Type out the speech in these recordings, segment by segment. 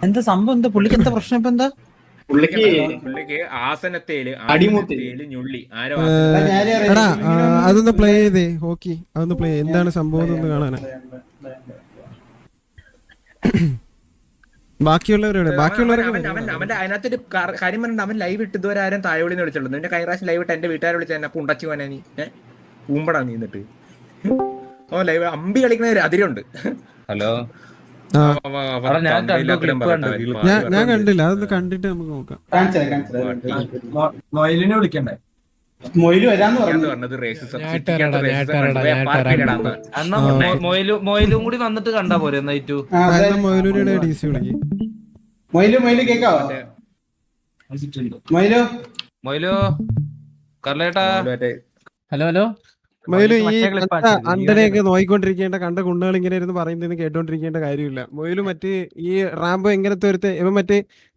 എന്താ സംഭവം? എന്താ പുള്ളിക്ക് എന്താ പ്രശ്നം? ഇപ്പൊ എന്താ പുള്ളിക്ക് ആസനത്തേല് ഞുള്ളി ആരോ എടാ അതൊന്ന് പ്ലേ ചെയ്തേ. ഓക്കെ, അതൊന്ന് പ്ലേ. എന്താണ് സംഭവം എന്ന് കാണാനാ. ബാക്കിയുള്ളവരോട് അവന്റെ അതിനകത്തൊരു കാര്യം പറഞ്ഞിട്ട് അവൻ ലൈവ് ഇട്ട് ഇതുവരെ ആരും തായോളിന്ന് വിളിച്ചുള്ളൂ. നിന്റെ കഴിഞ്ഞ പ്രാവശ്യം ലൈവ് ഇട്ട് എന്റെ വീട്ടുകാരെ വിളിച്ച എന്നെ പുണ്ടച്ചു പോനാ നീ പൂമ്പടാ നീ. എന്നിട്ട് ഓ ലൈവ് അമ്പി കളിക്കുന്ന അതിരുണ്ട്. ഹലോ, ഞാൻ കണ്ടില്ല. അതൊന്ന് കണ്ടിട്ട് നമുക്ക് നോക്കാം. മൊയിലിനെ വിളിക്കണ്ടേ? മൊയില് വരാന്ന് പറഞ്ഞത് മൊയിലും കൂടി വന്നിട്ട് കണ്ടാ പോരെ നൈറ്റു. മൊയിലൂരുടെ ഡി സി വിളിക്കും. മൊയില് കേക്കാവോ? മൊയിലോ കർലേട്ടാ. Hello hello. മൊയില് ഈ അണ്ടനെയൊക്കെ നോയിക്കൊണ്ടിരിക്കേണ്ട, കണ്ട കുണ്ണുകൾ ഇങ്ങനെ ഇരുന്ന് പറയുന്നതെന്ന് കേട്ടോണ്ടിരിക്കേണ്ട കാര്യമില്ല. മൊയില് മറ്റേ ഈ റാംബോ എങ്ങനത്തെ ഒരുത്ത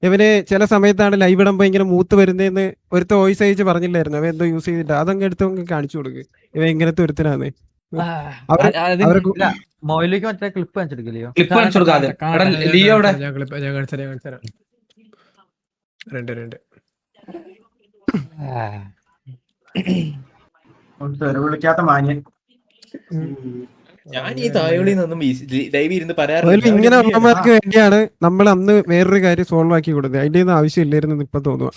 ഇവന് ചില സമയത്താണ് ലൈവ് ഇടുമ്പോ ഇങ്ങനെ മൂത്ത് വരുന്നതെന്ന് ഒരുത്ത വോയിസ് അയച്ച് പറഞ്ഞില്ലായിരുന്നു. അവൻ എന്തോ യൂസ് ചെയ്തിട്ട് അതങ്ങ് എടുത്ത് കാണിച്ചു കൊടുക്ക്. ഇവ എങ്ങനത്തെ ഒരുത്തനാന്ന്. മൊയിലേക്ക് മറ്റേ ക്ലിപ്പ് കാണിച്ചെടുക്കില്ലയോ? വിളിക്കാത്ത മാന്യൻ. ഞാൻ ഈ തായോളിന്നൊന്നും ലൈവ് ഇരുന്ന് ഇങ്ങനെ ഉള്ളവർക്ക് വേണ്ടിയാണ് നമ്മൾ അന്ന് വേറൊരു കാര്യം സോൾവ് ആക്കി കൊടുത്തത്. അതിന്റെ ഒന്നും ആവശ്യമില്ലായിരുന്നു ഇപ്പൊ തോന്നുക.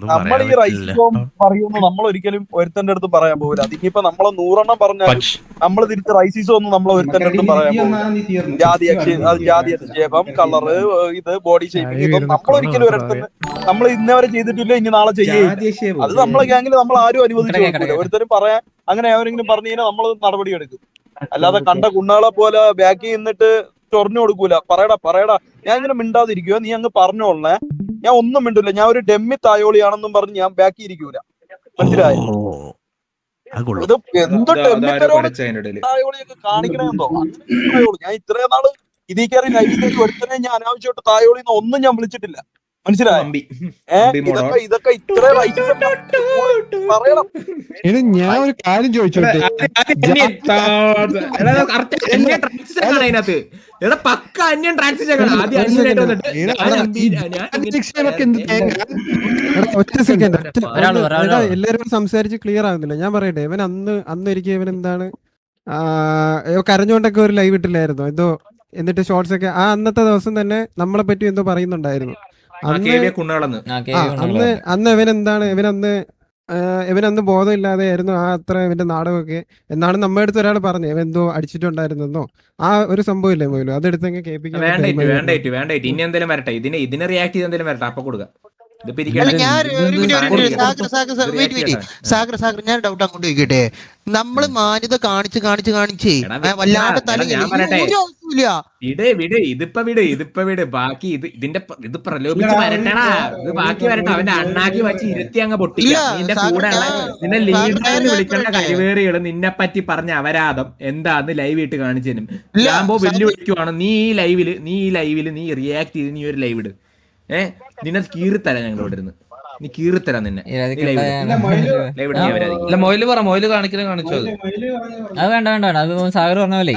നമ്മൾ ഈ റൈസിസം പറയുന്നു, നമ്മൾ ഒരിക്കലും ഒരുത്തന്റെ അടുത്ത് പറയാൻ പോകില്ല. അതിനിപ്പോ നമ്മളെ 100 പറഞ്ഞാലും നമ്മൾ തിരിച്ച് റൈസിസം ഒന്നും നമ്മളെ ഒരുത്തന്റെ അടുത്ത് പറയാൻ പോകില്ല. ജാതി അധിക്ഷേപം, കളറ്, ഇത് ബോഡി ഷേപ്പിംഗ്, ഇതൊന്നും നമ്മളൊരിക്കലും ഒരുത്തന് നമ്മൾ ഇന്നവരെ ചെയ്തിട്ടില്ല, ഇനി നാളെ ചെയ്യില്ല. അത് നമ്മളെ ഗ്യാങ്ങിൽ നമ്മൾ ആരും അനുവദിച്ചു കൊടുക്കില്ല. ഒരുത്തരും പറയാൻ അങ്ങനെ ആരെങ്കിലും പറഞ്ഞു കഴിഞ്ഞാൽ നമ്മൾ നടപടി എടുക്കും. അല്ലാതെ കണ്ട കുണ്ണാളെ പോലെ ബാക്കി നിന്നിട്ട് ചൊറിഞ്ഞു കൊടുക്കൂല. പറയടാ ഞാൻ ഇങ്ങനെ മിണ്ടാതിരിക്കുക, നീ അങ്ങ് പറഞ്ഞോളേ, ഞാൻ ഒന്നും മിണ്ടില്ല, ഞാൻ ഒരു ഡെമ്മി തായോളിയാണെന്നും പറഞ്ഞ് ഞാൻ ബാക്കി ഇരിക്കൂല. മനസ്സിലായോ? ഇത് എന്ത് ഡെമ്മിത്തരോട് തായോളിയൊക്കെ കാണിക്കണെന്തോ. ഞാൻ ഇത്രയും നാള് ഇതീ കയറി ലൈവിൽ ഒരുത്തനെ ഞാൻ അനാവശ്യമായിട്ട് തായോളിന്ന് ഒന്നും ഞാൻ വിളിച്ചിട്ടില്ല. മനസ്സിലായോ? ഇതൊക്കെ ഇത്ര പറയണം. ഞാൻ ഒരു കാര്യം ചോദിച്ചോട്ടെ. പക്ക അന്യൻ ട്രാൻസിഷൻ ഒറ്റ സെക്കൻഡ്. എല്ലാരും സംസാരിച്ച് ക്ലിയർ ആകുന്നില്ല. ഞാൻ പറയട്ടെ, ഇവൻ അന്നൊരിക്കൽ ഇവൻ എന്താണ് കരഞ്ഞോണ്ടൊക്കെ ഒരു ലൈവ് ഇട്ടില്ലായിരുന്നു എന്തോ. എന്നിട്ട് ഷോർട്സ് ഒക്കെ അന്നത്തെ ദിവസം തന്നെ നമ്മളെ പറ്റി എന്തോ പറയുന്നുണ്ടായിരുന്നു. അന്ന് ഇവനന്ന് ബോധമില്ലാതെ ആയിരുന്നു അത്ര ഇവന്റെ നാടകമൊക്കെ എന്നാണ് നമ്മുടെ അടുത്ത് ഒരാൾ പറഞ്ഞു. ഇവൻ എന്തോ അടിച്ചിട്ടുണ്ടായിരുന്നോ ആ ഒരു സംഭവം ഇല്ലേ പോലും. അതെടുത്തൊക്കെ കേൾപ്പിക്കാൻ വേണ്ട. ഇനി എന്തെങ്കിലും വരട്ടെ, ഇതിനെ റിയാക്ട് ചെയ്ത് എന്തെങ്കിലും വരട്ടെ, അപ്പൊ കൊടുക്കാം. സാഗർ ഞാൻ ഡൗട്ട് അങ്ങോട്ട് ചോദിക്കട്ടെ. നമ്മള് മാന്യത കാണിച്ച് വല്ലാണ്ട് ഇതിപ്പോ വിട് ബാക്കി ഇത് പ്രലോഭിച്ച് വരട്ടടാ. ഇത് ബാക്കി വരട്ടെ. അവന്റെ അണ്ണാക്കി വച്ച് ഇരുത്തി അങ്ങ് പൊട്ടില്ല. നിന്റെ കൂടെ നിന്നെ ലീഡറിന് വിളിക്കേണ്ട കഴിവേറികള് നിന്നെ പറ്റി പറഞ്ഞ അപരാധം എന്താന്ന് ലൈവ് ഇട്ട് കാണിച്ചു തരും. ഞാമ്പോ വെല്ലുവിളിക്കുവാണ്. നീ ഈ ലൈവില് നീ റിയാക്ട് ചെയ്ത് നീ ഒരു ലൈവ് ഇട്. നിന്നെ കീറിത്തരാം ഞങ്ങൾ ഇവിടെ ഇരുന്ന്. നീ കീറിത്തരാം നിന്നെ. മൊയില് കാണിച്ചു. അത് വേണ്ട. അത് സാഗർ പറഞ്ഞ പോലെ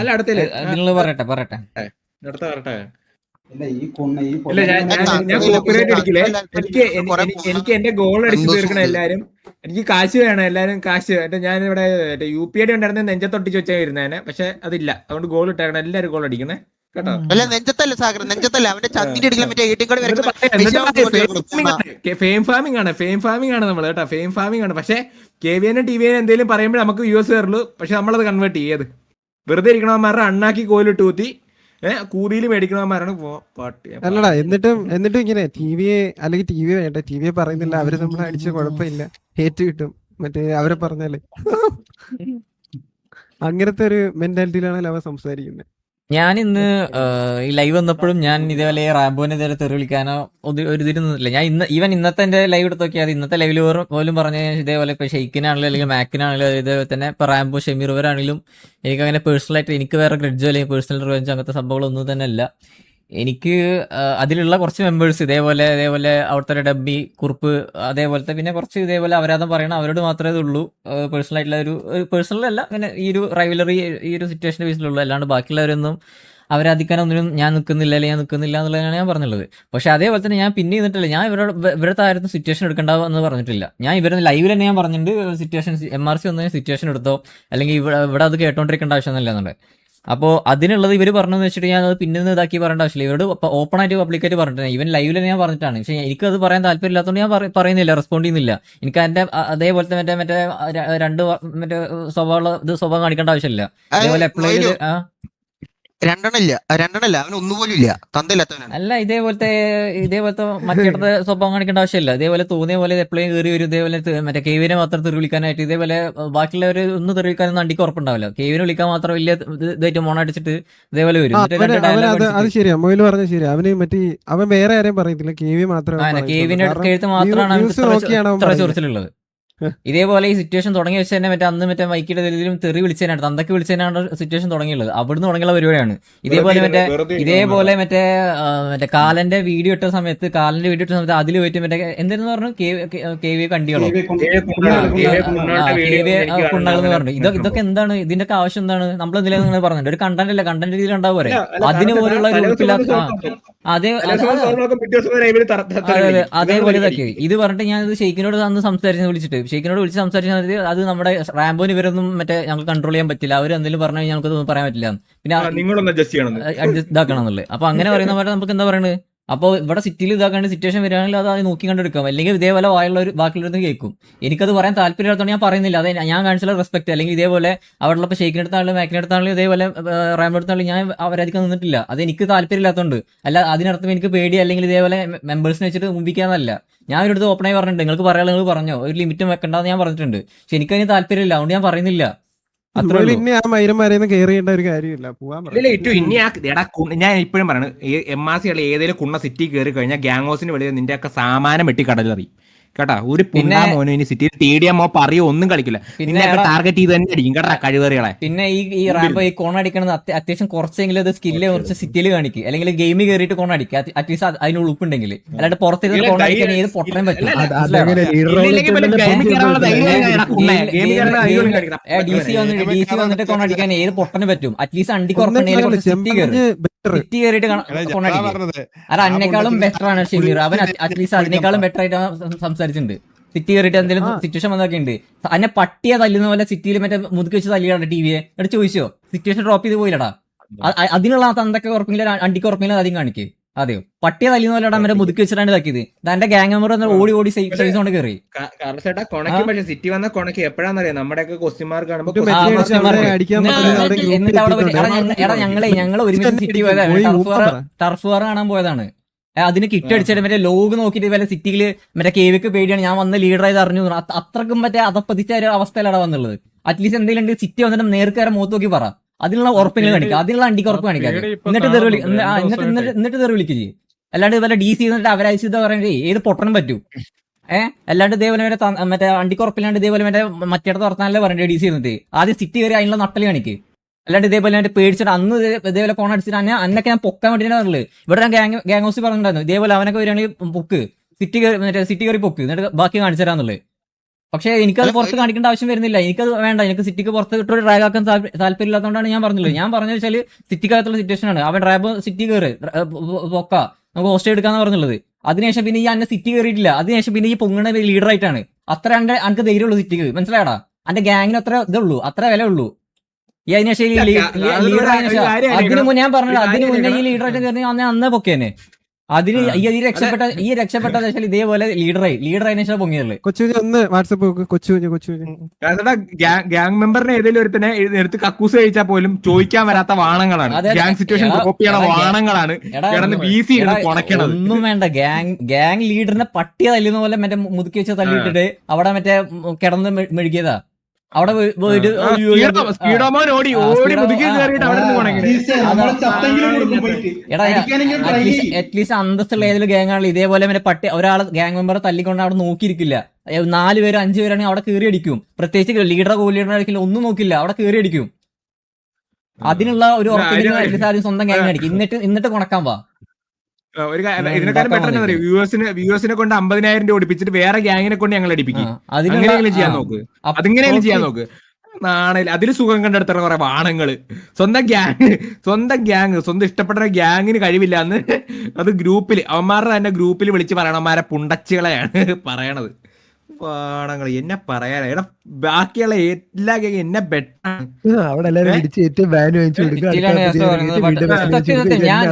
നിങ്ങൾ പറയട്ടെ. എനിക്ക് എന്റെ ഗോൾ അടിച്ചു തീർക്കണം എല്ലാരും. എനിക്ക് കാശ് വേണം, എല്ലാരും കാശ്. ഞാനിവിടെ UPD ഉണ്ടായിരുന്ന നെഞ്ചത്തൊട്ടിച്ച് വെച്ചാൽ ഇരുന്നേനെ. പക്ഷെ അതില്ല. അതുകൊണ്ട് ഗോൾ ഇട്ടേക്കണം. എല്ലാരും ഗോൾ അടിക്കണേ കേട്ടോ. ഫെയിം ഫാമിംഗ് ആണ് നമ്മൾ കേട്ടോ. ഫെയിം ഫാമിംഗ് ആണ്. പക്ഷെ KVN TVN എന്തെങ്കിലും പറയുമ്പോൾ നമുക്ക് വ്യൂസ് കയറുള്ളൂ. പക്ഷെ നമ്മളത് കൺവേർട്ട് ചെയ്യത് വെറുതെ ഇരിക്കണവന്മാരുടെ അണ്ണാക്കി കോലിട്ട് ഊത്തി കൂതിയിൽ മേടിക്കണവന്മാരാണ് പാട്ടി. അല്ലടാ, എന്നിട്ടും ഇങ്ങനെ TV വേണ്ട. TV പറയുന്നില്ല. അവര് നമ്മളെ അടിച്ച കുഴപ്പമില്ല, ഹേറ്റ് കിട്ടും. മറ്റേ അവരെ പറഞ്ഞാലേ അങ്ങനത്തെ ഒരു മെന്റാലിറ്റിയിലാണ് അവ സംസാരിക്കുന്നത്. ഞാൻ ഇന്ന് ഈ ലൈവ് വന്നപ്പോഴും ഞാൻ ഇതേപോലെ റാംബോനെ ഇതേപോലെ തെറി വിളിക്കാനോ ഒരു ഇതിരുന്നില്ല. ഞാൻ ഇന്നത്തെ എന്റെ ലൈവ് എടുത്ത് നോക്കിയാൽ ഇന്നത്തെ ലൈവിൽ പോലും പറഞ്ഞ ഇതേപോലെ ഇപ്പൊ ഷെയ്ക്കിനാണെങ്കിലും അല്ലെങ്കിൽ മാക്കിനാണെങ്കിലും ഇതേപോലെ തന്നെ ഇപ്പൊ റാംബോ ഷെമീർ ഇവരാണെങ്കിലും എനിക്ക് അങ്ങനെ പേഴ്സണലായിട്ട് എനിക്ക് വേറെ ഗ്രഡ്ജോ അല്ലെങ്കിൽ പേഴ്സണൽ റിവെഞ്ചോ അങ്ങനത്തെ സംഭവങ്ങളൊന്നും തന്നെ അല്ല. എനിക്ക് അതിലുള്ള കുറച്ച് മെമ്പേഴ്സ് ഇതേപോലെ അവിടുത്തെ ഒരു ഡബ്ബി കുറുപ്പ് അതേപോലത്തെ പിന്നെ കുറച്ച് ഇതേപോലെ അപരാധം പറയണം അവരോട് മാത്രമേ ഇതുള്ളൂ. പേഴ്സണൽ ആയിട്ടുള്ള ഒരു പേഴ്സണൽ അല്ല പിന്നെ ഈ ഒരു റൈവലറി ഈ ഒരു സിറ്റുവേഷൻ്റെ ബേസിലുള്ളൂ. അല്ലാണ്ട് ബാക്കിയുള്ളവരൊന്നും അവരാധിക്കാനൊന്നിനും ഞാൻ നിൽക്കുന്നില്ല എന്നുള്ളതാണ് ഞാൻ പറഞ്ഞുള്ളത്. പക്ഷെ അതേപോലെ തന്നെ ഞാൻ പിന്നെ നിന്നിട്ടില്ല, ഞാൻ ഇവരുടെ ആയിരുന്നു സിറ്റുവേഷൻ എടുക്കേണ്ടാവും എന്ന് പറഞ്ഞിട്ടില്ല. ഞാൻ ഇവരുടെ ലൈവിൽ തന്നെ ഞാൻ പറഞ്ഞിട്ടുണ്ട് സിറ്റുവേഷൻ MRC ഒന്നും സിറ്റുവേഷൻ എടുത്തോ അല്ലെങ്കിൽ ഇവിടെ അത് കേട്ടോണ്ടിരിക്കേണ്ട ആവശ്യമൊന്നുമില്ല എന്നുള്ളത്. അപ്പോൾ അതിനുള്ളത് ഇവർ പറഞ്ഞതെന്ന് വെച്ചിട്ട് ഞാൻ അത് പിന്നെ ഇതാക്കി പറയേണ്ട ആവശ്യമില്ല. ഇവരോട് ഓപ്പൺ ആയിട്ട് പബ്ലിക്കായിട്ട് പറഞ്ഞിട്ടുണ്ട്. ഈവൻ ലൈവിൽ ഞാൻ പറഞ്ഞിട്ടാണ്. പക്ഷേ എനിക്കത് പറയാൻ താല്പര്യമില്ലാത്തതുകൊണ്ട് ഞാൻ പറയുന്നില്ല, റെസ്പോണ്ട് ചെയ്യുന്നില്ല. എനിക്ക് അതിന്റെ അതേപോലത്തെ മറ്റേ രണ്ട് സ്വഭാവം കാണിക്കേണ്ട ആവശ്യമില്ല. അതേപോലെ അപ്ലൈ ചെയ്ത് രണ്ടെണ്ണല്ല അവൻ ഒന്നുപോലും ഇല്ല, തന്തയില്ലാത്തവനാണ്. അല്ല ഇതേപോലത്തെ മറ്റേടത്തെ സ്വഭാവം കാണിക്കേണ്ട ആവശ്യമില്ല. ഇതേപോലെ തോന്നിയ പോലെ എപ്പോഴും കയറി വരും. ഇതേപോലെ മറ്റേ കേവിനെ മാത്രം തെറി വിളിക്കാനായിട്ട് ഇതേപോലെ ബാക്കിയുള്ളവർ ഒന്നും തെറി വിളിക്കാനൊന്നും അണ്ടിക്ക് ഉറപ്പുണ്ടാവില്ല. കേവിനെ വിളിക്കാൻ മാത്രം വലിയ ഇതായിട്ട് മോണടിച്ചിട്ട് ഇതേപോലെ വരും. അത് ശരിയാ, മൊയില് പറഞ്ഞ ശരിയാ. അവൻ വേറെ ആരെയും പറയത്തില്ല, കേവി മാത്രമേ കേവിന്റെ അടുത്ത് മാത്രമാണ് ഇത്ര ചൊറിച്ചിലുള്ളത്. ഇതേപോലെ ഈ സിറ്റുവേഷൻ തുടങ്ങി വെച്ച് തന്നെ അന്ന് മൈക്കിയുടെ ഇതിലും തെറി വിളിച്ചതിനാണ് തന്തക്ക് വിളിച്ചതിനാണ് സിറ്റുവേഷൻ തുടങ്ങിയുള്ളത്. അവിടുന്ന് തുടങ്ങിയുള്ള പരിപാടിയാണ്. ഇതേപോലെ മറ്റേ കാലന്റെ വീഡിയോ ഇട്ട സമയത്ത് അതിൽ പോയിട്ട് എന്തായിരുന്നു പറഞ്ഞു KV കണ്ടികളോ കുണ്ണകൾ എന്ന് പറഞ്ഞു. ഇതൊക്കെ എന്താണ്, ഇതിന്റെ ഒക്കെ ആവശ്യം എന്താണ്? നമ്മളെന്തിലും നിങ്ങൾ പറഞ്ഞിട്ടുണ്ട് ഒരു കണ്ടന്റ് അല്ല, കണ്ടന്റ് രീതിയിൽ ഉണ്ടാവും പോരെ. അതിന് പോലുള്ള അതേപോലെ ഇതൊക്കെ ഇത് പറഞ്ഞിട്ട് ഞാൻ ഇത് ഷെയ്ഖിനോട് അന്ന് വിളിച്ചിട്ട് ഷെയ്ഖിനോട് വിളിച്ച് സംസാരിച്ചത് അത് നമ്മുടെ റാംബോന് ഇവരൊന്നും ഞങ്ങൾക്ക് കൺട്രോൾ ചെയ്യാൻ പറ്റില്ല, അവർ എന്തെങ്കിലും പറഞ്ഞു കഴിഞ്ഞാൽ നമുക്കൊന്നും പറയാൻ പറ്റില്ല, പിന്നെ അഡ്ജസ്റ്റ് ഇതാക്കണം എന്നുള്ളത്. അപ്പൊ അങ്ങനെ പറയുന്ന പോലെ നമുക്ക് എന്താ പറയുന്നത്? അപ്പോൾ ഇവിടെ സിറ്റിയിൽ ഇതാക്കാണ്ട് സിറ്റുവേഷൻ വരികയാണെങ്കിൽ അത് നോക്കി കണ്ടെടുക്കാം. അല്ലെങ്കിൽ ഇതേപോലെ ബാക്കിയുള്ളവർ കേൾക്കും. എനിക്കത് പറയാൻ താല്പര്യമില്ലാത്തതുകൊണ്ട് ഞാൻ പറയുന്നില്ല. അത് ഞാൻ കാണിച്ചുള്ള റെസ്പെക്ട്. അല്ലെങ്കിൽ ഇതേപോലെ അവിടെ ഇപ്പോൾ ഷെയ്ഖിനെടുത്താണെങ്കിലും മാക്കിനെടുത്താണെങ്കിലും ഇതേപോലെ റാംബോടുത്താണെങ്കിലും ഞാൻ അവരധികം നിന്നിട്ടില്ല. അത് എനിക്ക് താല്പര്യമില്ലാത്തതുകൊണ്ട് അല്ല. അതിനർത്ഥം എനിക്ക് പേടി അല്ലെങ്കിൽ ഇതേപോലെ മെമ്പേഴ്സിനെ വെച്ചിട്ട് മുമ്പിക്കാന്നല്ല. ഞാൻ അവരുടെ ഓപ്പണായി പറഞ്ഞിട്ടുണ്ട്, നിങ്ങൾക്ക് പറയാനുള്ള നിങ്ങൾ പറഞ്ഞോ, ഒരു ലിമിറ്റും വെക്കണ്ടെന്ന് ഞാൻ പറഞ്ഞിട്ടുണ്ട്. പക്ഷെ എനിക്കതിന് താല്പര്യമില്ല, അതുകൊണ്ട് ഞാൻ പറയുന്നില്ല. ഞാൻ ഇപ്പോഴും പറയണ MRC ഏതെങ്കിലും കുണ്ണ സിറ്റി കയറി കഴിഞ്ഞാൽ ഗ്യാങ് ഹൗസിന് വെളിയിൽ നിന്റെ ഒക്കെ സാമാനം വെട്ടി കടലറി കേട്ടാ. ഒരു പിന്നെ മോനോ ഇനി സിറ്റിയിൽ TDMO പറയോ ഒന്നും കളിക്കില്ല, പിന്നെ ടാർഗറ്റ് ചെയ്ത് തന്നെ അടിക്കും കേട്ടാ കഴിവേറികളെ. പിന്നെ ഈ റാമ്പോ ഈ കോൺ അടിക്കണത് അത്യാവശ്യം കുറച്ചെങ്കിലും അത് സ്കില്ല് കുറച്ച് സിറ്റിയിൽ കാണിക്കും, അല്ലെങ്കിൽ ഗെയിമിൽ കയറിയിട്ട് കോൺ അടിക്കുക. അറ്റ്ലീസ്റ്റ് അതിന് ഉൾപ്പുണ്ടെങ്കിൽ, അല്ലാണ്ട് പുറത്തിരുന്ന് കോൺ അടിക്കാൻ ഏത് പൊട്ടനും പറ്റും. DC വന്നിട്ട് കോൺ അടിക്കാൻ ഏത് പൊട്ടനും പറ്റും. അറ്റ്ലീസ്റ്റ് അണ്ടിക്ക് ഉറപ്പുണ്ടെങ്കിൽ സിറ്റി കയറിയിട്ട് കോൺ അടിക്കും. അത് അതിനേക്കാളും ബെറ്റർ ആണ് ഷെമീർ. അവൻ അറ്റ്ലീസ്റ്റ് അതിനേക്കാളും ബെറ്റർ ആയിട്ട് സംസാരിച്ചിട്ടുണ്ട്. സിറ്റി കയറിയിട്ട് എന്തെങ്കിലും സിറ്റുവേഷൻ വന്നൊക്കെ ഉണ്ട്. അതിനെ പട്ടിയെ തല്ലുന്ന പോലെ സിറ്റിയിൽ മുതുക്കി വെച്ച് തല്ലിയാണ് ടിവിയെ എന്നിട്ട് ചോദിച്ചോ സിറ്റുവേഷൻ ഡ്രോപ്പ് ചെയ്ത് പോയില്ലടാ. അതിനുള്ള തന്തൊക്കെ ഉറപ്പില്ല അണ്ടിക്ക് ഉറപ്പില്ല അധികം കാണിക്ക്. അതെയോ പട്ടിയെ തല്ലുന്ന പോലെ മറ്റേ മുതുക്കി വെച്ചിട്ടാണ് ഇതാക്കിയത്. തന്റെ ഗ്യാങ് മെമ്പർ ഓടി സേഫ് കൊണ്ട് കയറി. പക്ഷെ സിറ്റി വന്ന കൊണക്ക് എപ്പോഴാന്നറിയാം നമ്മുടെയൊക്കെ ക്വസ്റ്റ്യൻ മാർക്ക് കാണുമ്പോൾ എന്നിട്ട് അവിടെ ഞങ്ങൾ ഒരുമിച്ച് സിറ്റി പോയതാണ്, ടർഫ് വാർ കാണാൻ പോയതാണ്. അതിന് കിറ്റ് അടിച്ചിട്ട് മറ്റേ ലോഗ് നോക്കിയിട്ട് വല്ല സിറ്റിയില് മറ്റേ കേവിക്ക് പേടിയാണ് ഞാൻ വന്ന ലീഡറായത് അറിഞ്ഞു. അത്രക്കും മറ്റേ അതപ്പതിച്ച ഒരു അവസ്ഥയിലാണ് വന്നുള്ളത്. അറ്റ്ലീസ്റ്റ് എന്തെങ്കിലും സിറ്റി വന്നിട്ട് നേർക്കാരെ മുഖത്ത് നോക്കി പറ, അതിനുള്ള ഉറപ്പെങ്കിലും കാണിക്കുക, അതിനുള്ള അണ്ടിക്ക് ഉറപ്പ് കാണിക്കാം. എന്നിട്ട് തെറി വിളിക്കുക ചെയ്യും. അല്ലാണ്ട് വല്ല DC എന്നിട്ട് അവരയച്ചത് പറയുന്നത് ഏത് പൊട്ടനും പറ്റൂ. അല്ലാണ്ട് ഇതേപോലെ മറ്റേ അണ്ടിക്ക് ഉറപ്പില്ലാണ്ട് ഇതേപോലെ മറ്റേടത്ത് വർത്താനല്ലേ പറയണ്ടേ DC എന്നിട്ട് ആദ്യം സിറ്റി കയറി അതിനുള്ള നട്ടല് കാണിക്ക്. അല്ലാണ്ട് ഇതേപോലെ പേടിച്ചിട്ട് അന്ന് ഇതേപോലെ കോൺ അടിച്ചിട്ട് അന്നൊക്കെ ഞാൻ പൊക്കാൻ വേണ്ടിയാണ് പറഞ്ഞത്. ഇവിടെ ഞാൻ ഗ്യാങ് ഹൗസിൽ പറഞ്ഞിട്ടുണ്ടായിരുന്നു ഇതേപോലെ അവനൊക്കെ വരികയാണെങ്കിൽ പൊക്ക് സിറ്റി കയറി പൊക്ക് എന്നിട്ട് ബാക്കി കാണിച്ചു തരാന്നുള്ളത്. പക്ഷേ എനിക്കത് പുറത്ത് കാണിക്കേണ്ട ആവശ്യം വരുന്നില്ല. എനിക്കത് വേണ്ട. എനിക്ക് സിറ്റിക്ക് പുറത്ത് ഇട്ടൊരു ഡ്രാഗ് ആക്കാൻ താല്പര്യമില്ലാത്തതുകൊണ്ടാണ് ഞാൻ പറഞ്ഞില്ല. ഞാൻ പറഞ്ഞു വെച്ചാൽ സിറ്റിക്കകത്തുള്ള സിറ്റുവേഷൻ ആണ്. അവൻ ഡ്രാബ് സിറ്റി കയറി പൊക്ക നമുക്ക് ഹോസ്റ്റ് എടുക്കാന്ന് പറഞ്ഞുള്ളത്. അതിനുശേഷം പിന്നെ ഈ അന്നെ സിറ്റി കയറിയിട്ടില്ല. അതിനുശേഷം പിന്നെ ഈ പൊങ്ങണ ലീഡറായിട്ടാണ്. അത്ര എനിക്ക് ധൈര്യമുള്ളൂ സിറ്റിക്ക്. മനസ്സിലായടാ? എന്റെ ഗ്യാങ്ങിന് അത്ര ഇതുള്ളൂ, അത്ര വില ഉള്ളൂ. ഈ അതിനുശേഷം അതിന് മുന്നേ ഞാൻ പറഞ്ഞത് അതിന് മുന്നേ ഈ ലീഡറായിട്ട് കയറി അന്നേ പൊക്കേനെ. അതിന് ഈ രക്ഷപ്പെട്ട ഇതേപോലെ ലീഡറായതിനു ശേഷം പൊങ്ങിയല്ലേ. ഗ്യാങ് മെമ്പറിനെ ഏതെങ്കിലും ഒരുത്തനെ എടുത്ത് കക്കൂസ് കഴിച്ചാൽ പോലും ചോദിക്കാൻ വരാത്ത വാണങ്ങളാണ്. ഗ്യാങ് സിറ്റുവേഷൻ ഡ്രോപ്പ് ചെയ്യണ വാണങ്ങളാണ്. ഒന്നും വേണ്ട. ഗ്യാങ് ലീഡറിനെ പട്ടിയ തല്ലുന്ന പോലെ മറ്റേ മുതുക്കി വെച്ച തല്ലിയിട്ടിട്ട് അവിടെ മറ്റേ കിടന്ന് മെഴുകിയതാ. അവിടെ അറ്റ്ലീസ്റ്റ് അന്തസ്സുള്ള ഏതെങ്കിലും ഗ്യാങ് ആണല്ലോ ഇതേപോലെ മറ്റേ പട്ടി ഒരാൾ ഗ്യാങ് മെമ്പറെ തല്ലിക്കൊണ്ട് അവിടെ നോക്കിയിരിക്കില്ല. 4 പേര് 5 പേരാണെങ്കിൽ അവിടെ കയറി അടിക്കും. പ്രത്യേകിച്ച് ലീഡറോ കോ ലീഡറോ അടിക്കില്ല, ഒന്നും നോക്കില്ല, അവിടെ കയറി അടിക്കും. അതിനുള്ള ഒരു ഉറപ്പിന് ആദ്യം സ്വന്തം ഗ്യാങ് അടിക്കും, എന്നിട്ട് കൊണക്കാൻ വാ. ഇതിനെക്കാളും ബെറ്റർ എന്താ പറയുക, വ്യൂവേഴ്സിനെ കൊണ്ട് 50,000 രൂപ ഒടിപ്പിച്ചിട്ട് വേറെ ഗ്യാങ്ങിനെ കൊണ്ട് ഞങ്ങൾ അടിപ്പിക്കും. അങ്ങനെയെങ്കിലും ചെയ്യാൻ നോക്ക്, അതെങ്ങനെയെങ്കിലും ചെയ്യാൻ നോക്ക്. നാണയില്ല, അതില് സുഖം കണ്ടെടുത്ത കുറെ വാണങ്ങള്. സ്വന്തം ഗ്യാങ് സ്വന്തം ഇഷ്ടപ്പെട്ട ഗ്യാങ്ങിന് കഴിവില്ല എന്ന് അത് ഗ്രൂപ്പിൽ അവന്മാരുടെ തന്നെ ഗ്രൂപ്പിൽ വിളിച്ച് പറയണമാരെ പുണ്ടച്ചികളെയാണ് പറയണത്. വാണങ്ങൾ എന്നെ പറയാനാ, എടാ ബാക്കിയുള്ള എല്ലാ ഗ്യാങ് എന്നെ ബെറ്റാണ്.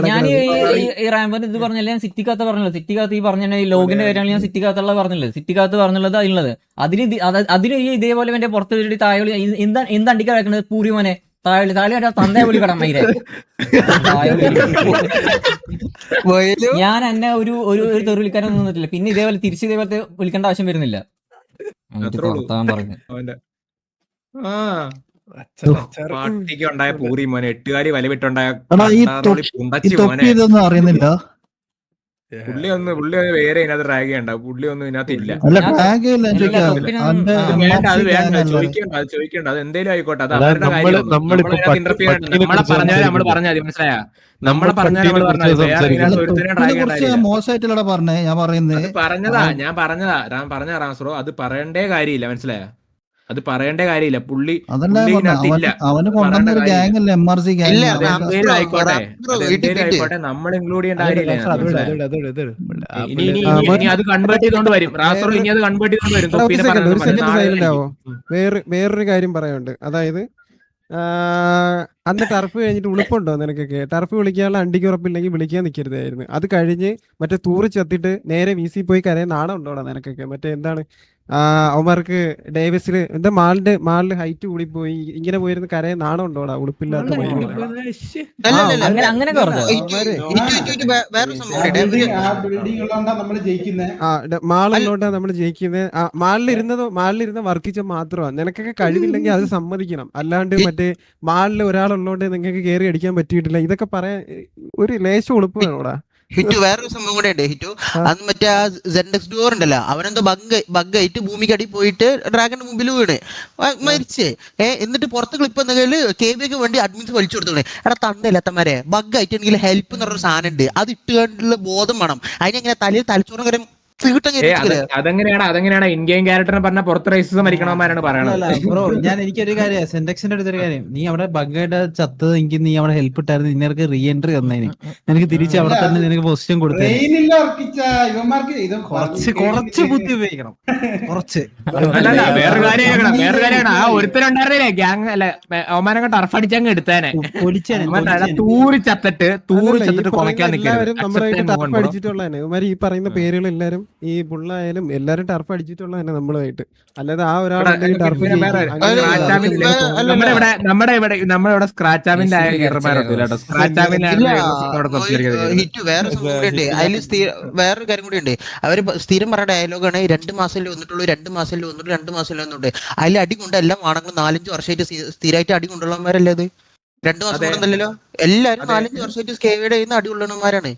ഞാൻ ഈ റാമ്പൻ ഇത് പറഞ്ഞല്ലേ, ഞാൻ സിറ്റിക്കകത്ത് പറഞ്ഞല്ലോ, സിറ്റിക്കകത്ത് ഈ പറഞ്ഞ ഈ ലോഗിന്റെ കാര്യമാണ് ഞാൻ സിറ്റിക്കകത്തുള്ള പറഞ്ഞുള്ളത്. സിറ്റിക്കകത്ത് പറഞ്ഞുള്ളത് അതിനുള്ളത് അതിന് ഈ ഇതേപോലെ എന്റെ പുറത്ത് വേണ്ടി തായോളി എന്താ അണ്ടിക്കാൻ വെക്കുന്നത് പൂരി മോനെ തായോളി തന്തയെ വിളിക്കണം മൈരെ. ഞാൻ എന്നെ ഒരു തെറി വിളിക്കാനൊന്നും നിന്നിട്ടില്ല. പിന്നെ ഇതേപോലെ തിരിച്ച് ഇതേപോലത്തെ വിളിക്കേണ്ട ആവശ്യം വരുന്നില്ല. പറഞ്ഞു പാട്ടിക്ക് ഉണ്ടായ പൂരി മോനെ, 8 വലവിട്ടുണ്ടായ അറിയുന്നില്ല. പുള്ളി ഒന്ന് വേറെ ഇതിനകത്ത് റാഗ് ഉണ്ടാവും, പുള്ളി ഒന്നും ഇതിനകത്ത് ഇല്ല. ചോദിക്കണ്ട, അത് എന്തേലും ആയിക്കോട്ടെ, അത് അവരുടെ കാര്യം. നമ്മളെ പറഞ്ഞാൽ നമ്മള് പറഞ്ഞാൽ മതി, മനസ്സിലായ? നമ്മളെ പറഞ്ഞാൽ നമ്മള് മോശമായിട്ടുള്ള പറഞ്ഞേ, ഞാൻ പറയുന്നത് ഞാൻ പറഞ്ഞതാ റാംസ്രോ, അത് പറയണ്ടേ കാര്യമില്ല, മനസ്സിലായ? അത് പറയേണ്ട കാര്യമില്ല. പുള്ളി അവന് കൊണ്ടുവന്നൊരു ഗ്യാങ് അല്ലേ, MRC ഗ്യാങ്. ആയിക്കോട്ടെ, നമ്മൾ ഇൻക്ലൂഡ് ചെയ്യേണ്ട കാര്യമില്ല. ഇനി അത് കൺവേർട്ട് ചെയ്തോണ്ട് വരും റാസറോ, ഇനി അത് കൺവേർട്ട് ചെയ്തോണ്ട് വരും. വേറൊരു കാര്യം പറയാനുണ്ട്. അതായത് അന്ന് ടർഫ് കഴിഞ്ഞിട്ട് ഉളുപ്പുണ്ടോ നിനക്കൊക്കെ? ടർഫ് വിളിക്കാനുള്ള അണ്ടിക്ക് ഉറപ്പില്ലെങ്കിൽ വിളിക്കാൻ നിൽക്കരുതായിരുന്നു. അത് കഴിഞ്ഞ് മറ്റേ തൂറി ചത്തിട്ട് നേരെ VC പോയി കരയാൻ നാണം ഉണ്ടോടാ നിനക്കൊക്കെ? മറ്റേ എന്താണ് അവന്മാർക്ക് ഡേവിസില് എന്താ മാളില് ഹൈറ്റ് കൂടി പോയി ഇങ്ങനെ പോയിരുന്ന് കരയാൻ നാണം ഉണ്ടോടാ? ഉളുപ്പില്ലാത്ത മാളുള്ളോണ്ടാ നമ്മള് ജയിക്കുന്നത്. മാളിലിരുന്ന വർക്കിച്ച മാത്രമാണ്. നിനക്കൊക്കെ കഴിവില്ലെങ്കിൽ അത് സമ്മതിക്കണം. അല്ലാണ്ട് മറ്റേ മാളില് ഒരാളുള്ളോണ്ട് നിങ്ങൾക്ക് കയറി അടിക്കാൻ പറ്റിയിട്ടില്ല, ഇതൊക്കെ പറയാൻ ഒരു ലേശം ഉളുപ്പ് വേണോടാ. ഹിറ്റു വേറൊരു സംഭവം കൂടെ ഉണ്ട്. ഹിറ്റു അന്ന് മറ്റേ ആ സെൻഡെക്സ് ഡോർ ഉണ്ടല്ലോ, അവനെന്തോ ബഗ്ഗായിട്ട് ഭൂമിക്കടി പോയിട്ട് ഡ്രാഗന്റെ മുമ്പിൽ വീണ് മരിച്ചേ. എന്നിട്ട് പുറത്ത് ക്ലിപ്പ് എന്തെങ്കിലും KBക്ക് വേണ്ടി അഡ്മിൻസ് വലിച്ചു കൊടുത്തോളെ. എടാ തണ്ടയില്ലാത്തമാരെ, ബഗ്ഗായിട്ട് എനിക്ക് ഹെൽപ്പ് എന്ന് പറഞ്ഞൊരു സാധനം ഉണ്ട്, അത് ഇട്ട് കണ്ടുള്ള ബോധം വേണം. അതിനെങ്ങനെ തലച്ചോറും കാര്യം അതെങ്ങനെയാണ് ഇൻ ഗെയിം ക്യാരക്ടറിനെ പറഞ്ഞ പുറത്ത് റേസിസം മരിക്കണമാരാണ് പറയണത്. ബ്രോ എനിക്കൊരു കാര്യം, സെൻഡെക്സിന്റെ അടുത്തൊരു കാര്യം, നീ അവിടെ ബഗ്ഗായിട്ട് ചത്തത് എനിക്ക് നീ അവിടെ ഹെൽപ്പ് ഇട്ടായിരുന്നു, നിനക്ക് റീ എൻട്രി തന്നതിന് നിനക്ക് തിരിച്ച് അവിടെ തന്നെ നിനക്ക് പൊസിഷൻ കൊടുത്തു. കുറച്ച് ബുദ്ധി ഉപയോഗിക്കണം, കുറച്ച്. വേറൊരു കാര്യമാണ്, ആ ഒരുത്തരുണ്ടായിരുന്നില്ലേ ഗ്യാങ് അല്ല അവന്മാരങ്ങ് ടർഫ് അടിച്ചങ്ങ് എടുത്തേനെ, തൂറി ചത്തിട്ട് കൊളയ്ക്കാൻ നിൽക്കുന്നത്. ഈ പറയുന്ന പേരുകളെല്ലാരും ഈ ബുള്ളായാലും എല്ലാരും ടർഫ് അടിച്ചിട്ടുള്ള തന്നെ നമ്മളുമായിട്ട്. അല്ലാതെ ആ ഒരാൾ നമ്മുടെ സ്ക്രാച്ചാമിന്റെ വേറൊരു കാര്യം കൂടി ഉണ്ട്. അവര് സ്ഥിരം പറഞ്ഞ ഡയലോഗാണ് 2 മാസമല്ലേ വന്നിട്ടുള്ളൂ, 2 മാസമല്ലേ വന്നിട്ടുള്ളൂ, 2 മാസമല്ലേ വന്നിട്ടുണ്ട്. അതിൽ അടി കൊണ്ട് എല്ലാം ആണെങ്കിലും 4-5 വർഷമായിട്ട് സ്ഥിരമായിട്ട് അടി കൊണ്ടുള്ളവന്മാരല്ലേ അത്? 2 മാസം കൊണ്ടല്ലോ എല്ലാരും 4-5 വർഷമായിട്ട് സ്കേവിയുടെ അടി ഉള്ളവന്മാരാണ്.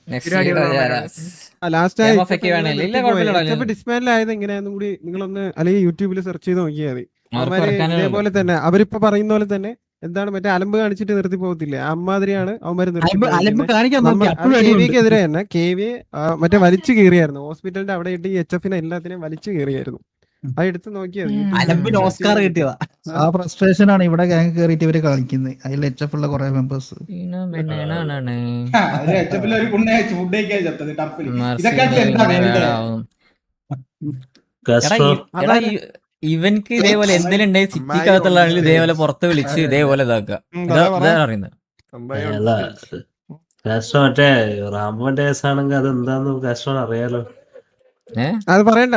ഡിസ്മാൻഡിൽ ആയത് എങ്ങനെയാണെന്നും കൂടി നിങ്ങളൊന്ന് അല്ലെങ്കിൽ യൂട്യൂബിൽ സെർച്ച് ചെയ്ത് നോക്കിയാൽ മതി. അതേപോലെ തന്നെ അവരിപ്പോ പറയുന്ന പോലെ തന്നെ എന്താണ് മറ്റേ അലമ്പ് കാണിച്ചിട്ട് നിർത്തി പോകത്തില്ല, അമ്മാതിരിയാണ് അവന്മാര് KVക്കെതിരെ തന്നെ. KV മറ്റേ വലിച്ചു കീറിയായിരുന്നു ഹോസ്പിറ്റലിന്റെ അവിടെ ഇട്ട് HFനെ എല്ലാത്തിനെയും വലിച്ചു കീറിയായിരുന്നു. അത് എടുത്ത് നോക്കിയത് ഓസ്കാർ കിട്ടിയതാ. ആ ഫ്രസ്ട്രേഷൻ ആണ് ഇവിടെ ഗ്യാങ് കയറിയിട്ട് ഇവര് കളിക്കുന്നത്. അതിൽ HF ഉള്ള കുറെ മെമ്പേഴ്സ് ഇവൻക്ക് ഇതേപോലെ എന്തെങ്കിലും ഉണ്ടെങ്കിൽ സിറ്റിക്കകത്തുള്ള ഇതേപോലെ പുറത്ത് വിളിച്ച് ഇതേപോലെ ഇതാക്കുക അറിയുന്നത്. മറ്റേ റാംബോന്റെ കേസാണെങ്കിൽ അത് എന്താന്ന് കാസ്റ്റോൺ അറിയാലോ. അത് പറയണ്ട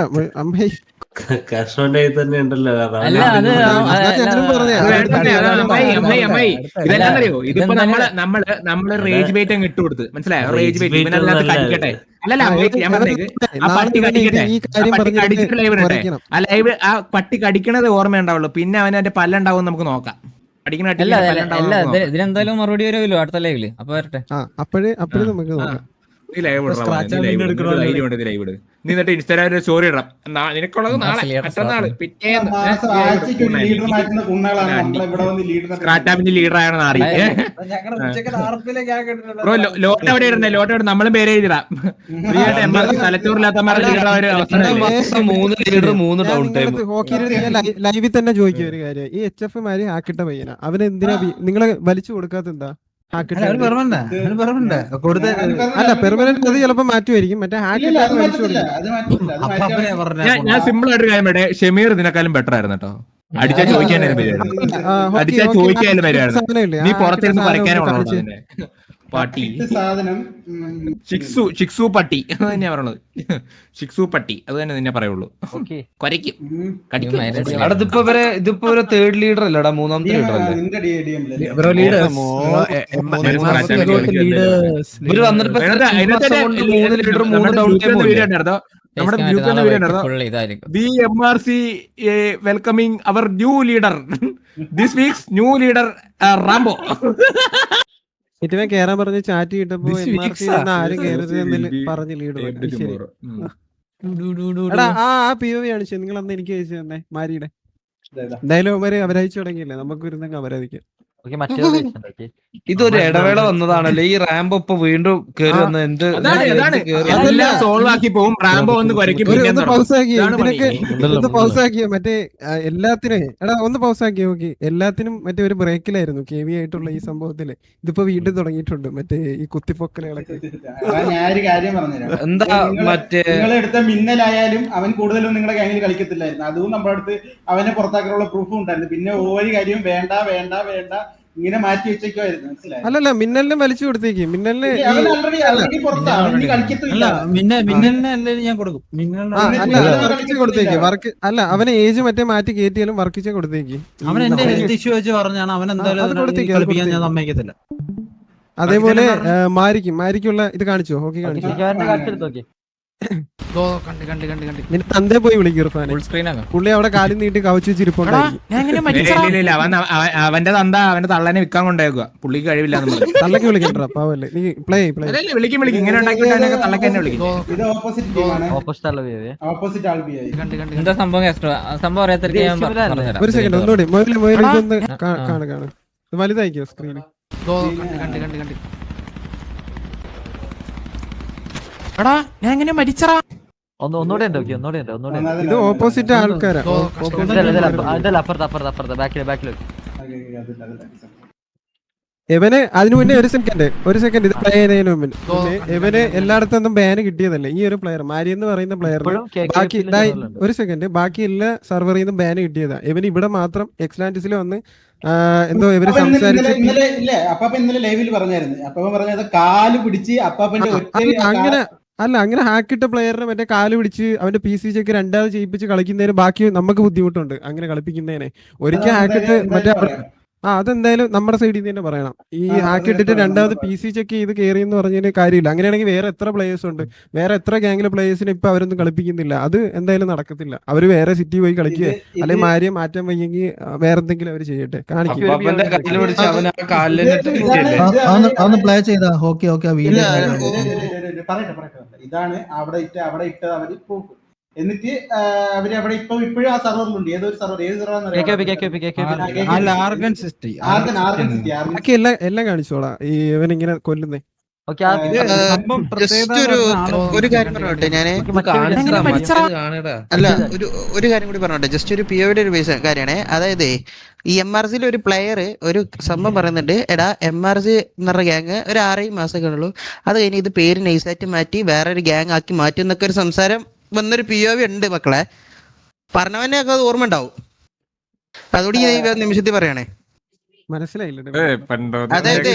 കാസ്റ്റോന്റെ തന്നെ ഉണ്ടല്ലോ. ഇതെന്താണെന്നറിയോ, ഇതിപ്പോ നമ്മള് റേജ് ബൈറ്റ് അങ്ങ് ഇട്ടുകൊടുത്ത്, മനസ്സിലായോ? റേജ് ബൈറ്റ് ഇവനല്ലാത്ത കടിക്കട്ടെ, അല്ലല്ല ആ പട്ടി കടിക്കട്ടെ, കടിച്ചിട്ട് ലൈവ് ഇടട്ടെ. ആ ലൈവ് ആ പട്ടി കടിക്കണത് ഓർമ്മയുണ്ടാവുള്ളൂ, പിന്നെ അവന്റെ പല്ലുണ്ടാവും നമുക്ക് നോക്കാം. ഇതിനെന്തായാലും മറുപടി വരുമല്ലോ അടുത്ത ലൈവില്. അപ്പൊ വരട്ടെ, അപ്പോഴേ നമുക്ക് നോക്കാം. നീ ലൈവ് ധൈര്യം ലൈവ് ഇട്. നീ എന്നിട്ട് ഇൻസ്റ്റാഗ്രാമിൽ സ്റ്റോറി ഇടാം. നിനക്കുള്ളത് നാളെ മറ്റന്നാള് പിറ്റേന്ന് സ്ക്രാറ്റാപ്പിന്റെ ലീഡർ ആയാണ് നാറി. ബ്രോ ലോട്ട് എവിടെ ഇടണ്ടേ? ലോട്ട് എവിടെ നമ്മളും പേര് എഴുതിടാം. തലച്ചോറില്ലാത്തമാരുടെ ലീഡർ ഒരു അവസരം. 3 ലീഡർ 3 ഡൗൺ ടൈം. ലൈവിൽ തന്നെ ചോദിക്കുക ഒരു കാര്യം, ഈ HF മാര് ആക്കിട്ട പയ്യന അവന് എന്തിനാ നിങ്ങള് വലിച്ചു കൊടുക്കാത്ത എന്താ? അല്ല പെർമനന്റ് അത് ചിലപ്പോ മാറ്റുമായിരിക്കും. മറ്റേ ഞാൻ സിമ്പിൾ ആയിട്ട് കാര്യം പറയട്ടെ, ഷമീർ ഇതിനെക്കാളും ബെറ്റർ ആയിരുന്നു കേട്ടോ. അടിച്ചാൽ ചോദിക്കാനും വരുമായിരുന്നു. നീ പുറത്തിരുന്ന് പറിക്കാനുള്ള പട്ടി ഷിക്സു പട്ടി അത് തന്നെയാ പറയണത്. ഷിക്സു പട്ടി അത് തന്നെ നിന്നെ പറയുള്ളൂ. കൊരയ്ക്കും കടിക്കും. ഇതിപ്പോ ഒരു 3rd ലീഡർ അല്ലടാ, 3ാമത്തെ ലീഡർ അല്ലേ? ഇവര് വന്നിട്ട് 3 ലീഡർ 3 ഡൗൺ ടൈം. നമ്മുടെ BMRC welcoming our new leader. This week's new leader Rambo. ഇതുവരെ കേറാൻ പറഞ്ഞ് ചാറ്റ് കിട്ടപ്പോ ആരും കയറുന്നത് പറഞ്ഞ് ലീഡ്. എടാ ആ POV കാണിച്ചു നിങ്ങൾ അന്ന് എനിക്ക് അയച്ചു തന്നെ മാരിയുടെ. എന്തായാലും അവര് അവരയച്ചു തുടങ്ങിയില്ലേ, നമുക്ക് ഇരുന്നെങ്കിൽ അവരതിക്കാം. ഇതൊരു ഇടവേള വന്നതാണല്ലേ ഈ റാംബോ ഇപ്പൊ വീണ്ടും കേറി വന്ന എന്ത് പൗസാക്കിയോ മറ്റേ എല്ലാത്തിനും. എടാ ഒന്ന് പൗസാക്കിയോ നോക്കി. എല്ലാത്തിനും മറ്റേ ഒരു ബ്രേക്കിലായിരുന്നു KV ആയിട്ടുള്ള ഈ സംഭവത്തില്. ഇതിപ്പോ വീണ്ടും തുടങ്ങിയിട്ടുണ്ട് മറ്റേ ഈ കുത്തിപ്പൊക്കലുകളൊക്കെ. ഞാനൊരു കാര്യം പറഞ്ഞുതരാം. എന്താ മറ്റേ നിങ്ങളെടുത്ത മിന്നലായാലും അവൻ കൂടുതലും നിങ്ങളുടെ ഗാങ്ങിൽ കളിക്കത്തില്ലായിരുന്നു. അതും നമ്മുടെ അടുത്ത് അവനെ പുറത്താക്കാനുള്ള പ്രൂഫും ഉണ്ടായിരുന്നു. പിന്നെ ഒരു കാര്യവും വേണ്ട വേണ്ട വേണ്ട ഇങ്ങനെ മാറ്റി വെച്ചേക്കുമായിരുന്നു. മനസ്സിലായി? അല്ലല്ല മിന്നലിനെ വലിച്ചു കൊടുത്തേക്ക്. മിന്നലിനെ ഞാൻ കൊടുക്കും. കൊടുത്തേക്ക് വർക്ക് അല്ല അവനെ ഏജ് മറ്റേ മാറ്റി കയറ്റിയാലും വർക്കിച്ച കൊടുത്തേക്ക്. അവൻ എന്റെ ഹെൽത്ത് ഇഷ്യൂ വെച്ച് പറഞ്ഞാണ് അവൻ എന്തായാലും കളിപ്പിക്കാൻ ഞാൻ സമ്മതിക്കത്തില്ല. അതേപോലെ മാരിക്കുള്ള ഇത് കാണിച്ചോ? ഓക്കെ കാണിച്ചു. നിന്റെ തന്തേ പോയി വിളിക്കും പുള്ളി അവിടെ കാലിൽ നീട്ടി കവച്ചു വെച്ചിരിപ്പുണ്ടായിരിക്കും. അവന്റെ തന്ത അവന്റെ തള്ളനെ വിൽക്കാൻ കൊണ്ടേക്കുക. പുള്ളിക്ക് കഴിവില്ലാന്ന് തള്ളക്ക് വിളിക്കണ്ട പാവല്ലേ. നീ പ്ലേ വിളിക്കും ഇങ്ങനെ ഉണ്ടാക്കിയിട്ട് തള്ളക്ക് തന്നെ വിളിക്കും. എന്താ സംഭവം? സംഭവം ഒരു സെക്കൻഡ് ഒന്നുകൂടി ഇതൊന്ന് കാണു. വലുതായിക്കോ സ്ക്രീന്. ഇത് ഓപ്പോസിറ്റ് ആൾക്കാരാ. ഇവന് അതിനു മുന്നേ ഒരു സെക്കൻഡ് ഇത് പ്ലേ ചെയ്യുന്നതിന് മുന്നേ ഇവന് എല്ലായിടത്തും ബാന് കിട്ടിയതല്ലേ ഈ ഒരു പ്ലെയർ മാരി എന്ന് പറയുന്ന പ്ലെയറിന്. ബാക്കി ഒരു സെക്കൻഡ് ബാക്കി എല്ലാ സർവറിൽ നിന്നും ബാന് കിട്ടിയതാ. ഇവന് ഇവിടെ മാത്രം എക്സ്ലാൻഡിസിൽ വന്ന് എന്തോ ഇവര് സംസാരിച്ച് ഇന്നലെ ലൈവിൽ പറഞ്ഞായിരുന്നു. അപ്പൊ പറഞ്ഞത് കാല് പിടിച്ച് അപ്പാപ്പന്റെ അങ്ങനെ ഹാക്കിട്ട പ്ലെയറിനെ മറ്റേ കാല് പിടിച്ച് അവന്റെ PC ചെക്ക് രണ്ടാമത് ചെയ്യിപ്പിച്ച് കളിക്കുന്നതിന് ബാക്കി നമുക്ക് ബുദ്ധിമുട്ടുണ്ട് അങ്ങനെ കളിപ്പിക്കുന്നതിനെ. ഒരിക്കൽ ഹാക്കിട്ട് മറ്റേ അതെന്തായാലും നമ്മുടെ സൈഡിൽ നിന്ന് തന്നെ പറയണം. ഈ ഹാക്കിട്ടിട്ട് രണ്ടാമത് PC ചെക്ക് ചെയ്ത് കയറി എന്ന് പറഞ്ഞതിന് കാര്യമില്ല. അങ്ങനെയാണെങ്കിൽ വേറെ എത്ര പ്ലേയേഴ്സ് ഉണ്ട്, വേറെ എത്ര ഗാംഗിലെ പ്ലേയേഴ്സിനെ ഇപ്പൊ അവരൊന്നും കളിപ്പിക്കുന്നില്ല. അത് എന്തായാലും നടക്കത്തില്ല. അവര് വേറെ സിറ്റി പോയി കളിക്കുക അല്ലെങ്കിൽ മാരിയെ മാറ്റാൻ വയ്യെങ്കിൽ വേറെ എന്തെങ്കിലും അവര് ചെയ്യട്ടെ. കാണിക്കും പ്ലേ ചെയ്താ ഓക്കെ. ഇതാണ് അവിടെ ഇട്ടത് അവര് പ്രൂഫ്. എന്നിട്ട് അവര് അവിടെ ഇപ്പോഴും ആ സർവറിലുണ്ട്. ഏതൊരു സർവർ എല്ലാം കാണിച്ചോളാം. ഈ ഇവനിങ്ങനെ കൊല്ലുന്നേ ഒരു കാര്യം പറഞ്ഞോട്ടെ ഞാന്. അല്ല ഒരു കാര്യം കൂടി പറഞ്ഞോട്ടെ. ജസ്റ്റ് ഒരു POയുടെ ഒരു കാര്യമാണ്. അതായത് ഈ MRCയിൽ ഒരു പ്ലെയർ ഒരു സംഭവം പറയുന്നുണ്ട്. എടാ MRC എന്ന് പറഞ്ഞ ഗ്യാങ് ഒരു 6 മാസമൊക്കെ ഉള്ളൂ, അത് കഴിഞ്ഞ് ഇത് പേര് നൈസായിട്ട് മാറ്റി വേറൊരു ഗ്യാങ് ആക്കി മാറ്റും എന്നൊക്കെ ഒരു സംസാരം വന്നൊരു POV ഉണ്ട് മക്കളെ. പറഞ്ഞവനെ ഒക്കെ അത് ഓർമ്മ ഉണ്ടാവും. അതോടെ ഈ നിമിഷത്തിൽ പറയണേ. മനസ്സിലായില്ല. അതായത്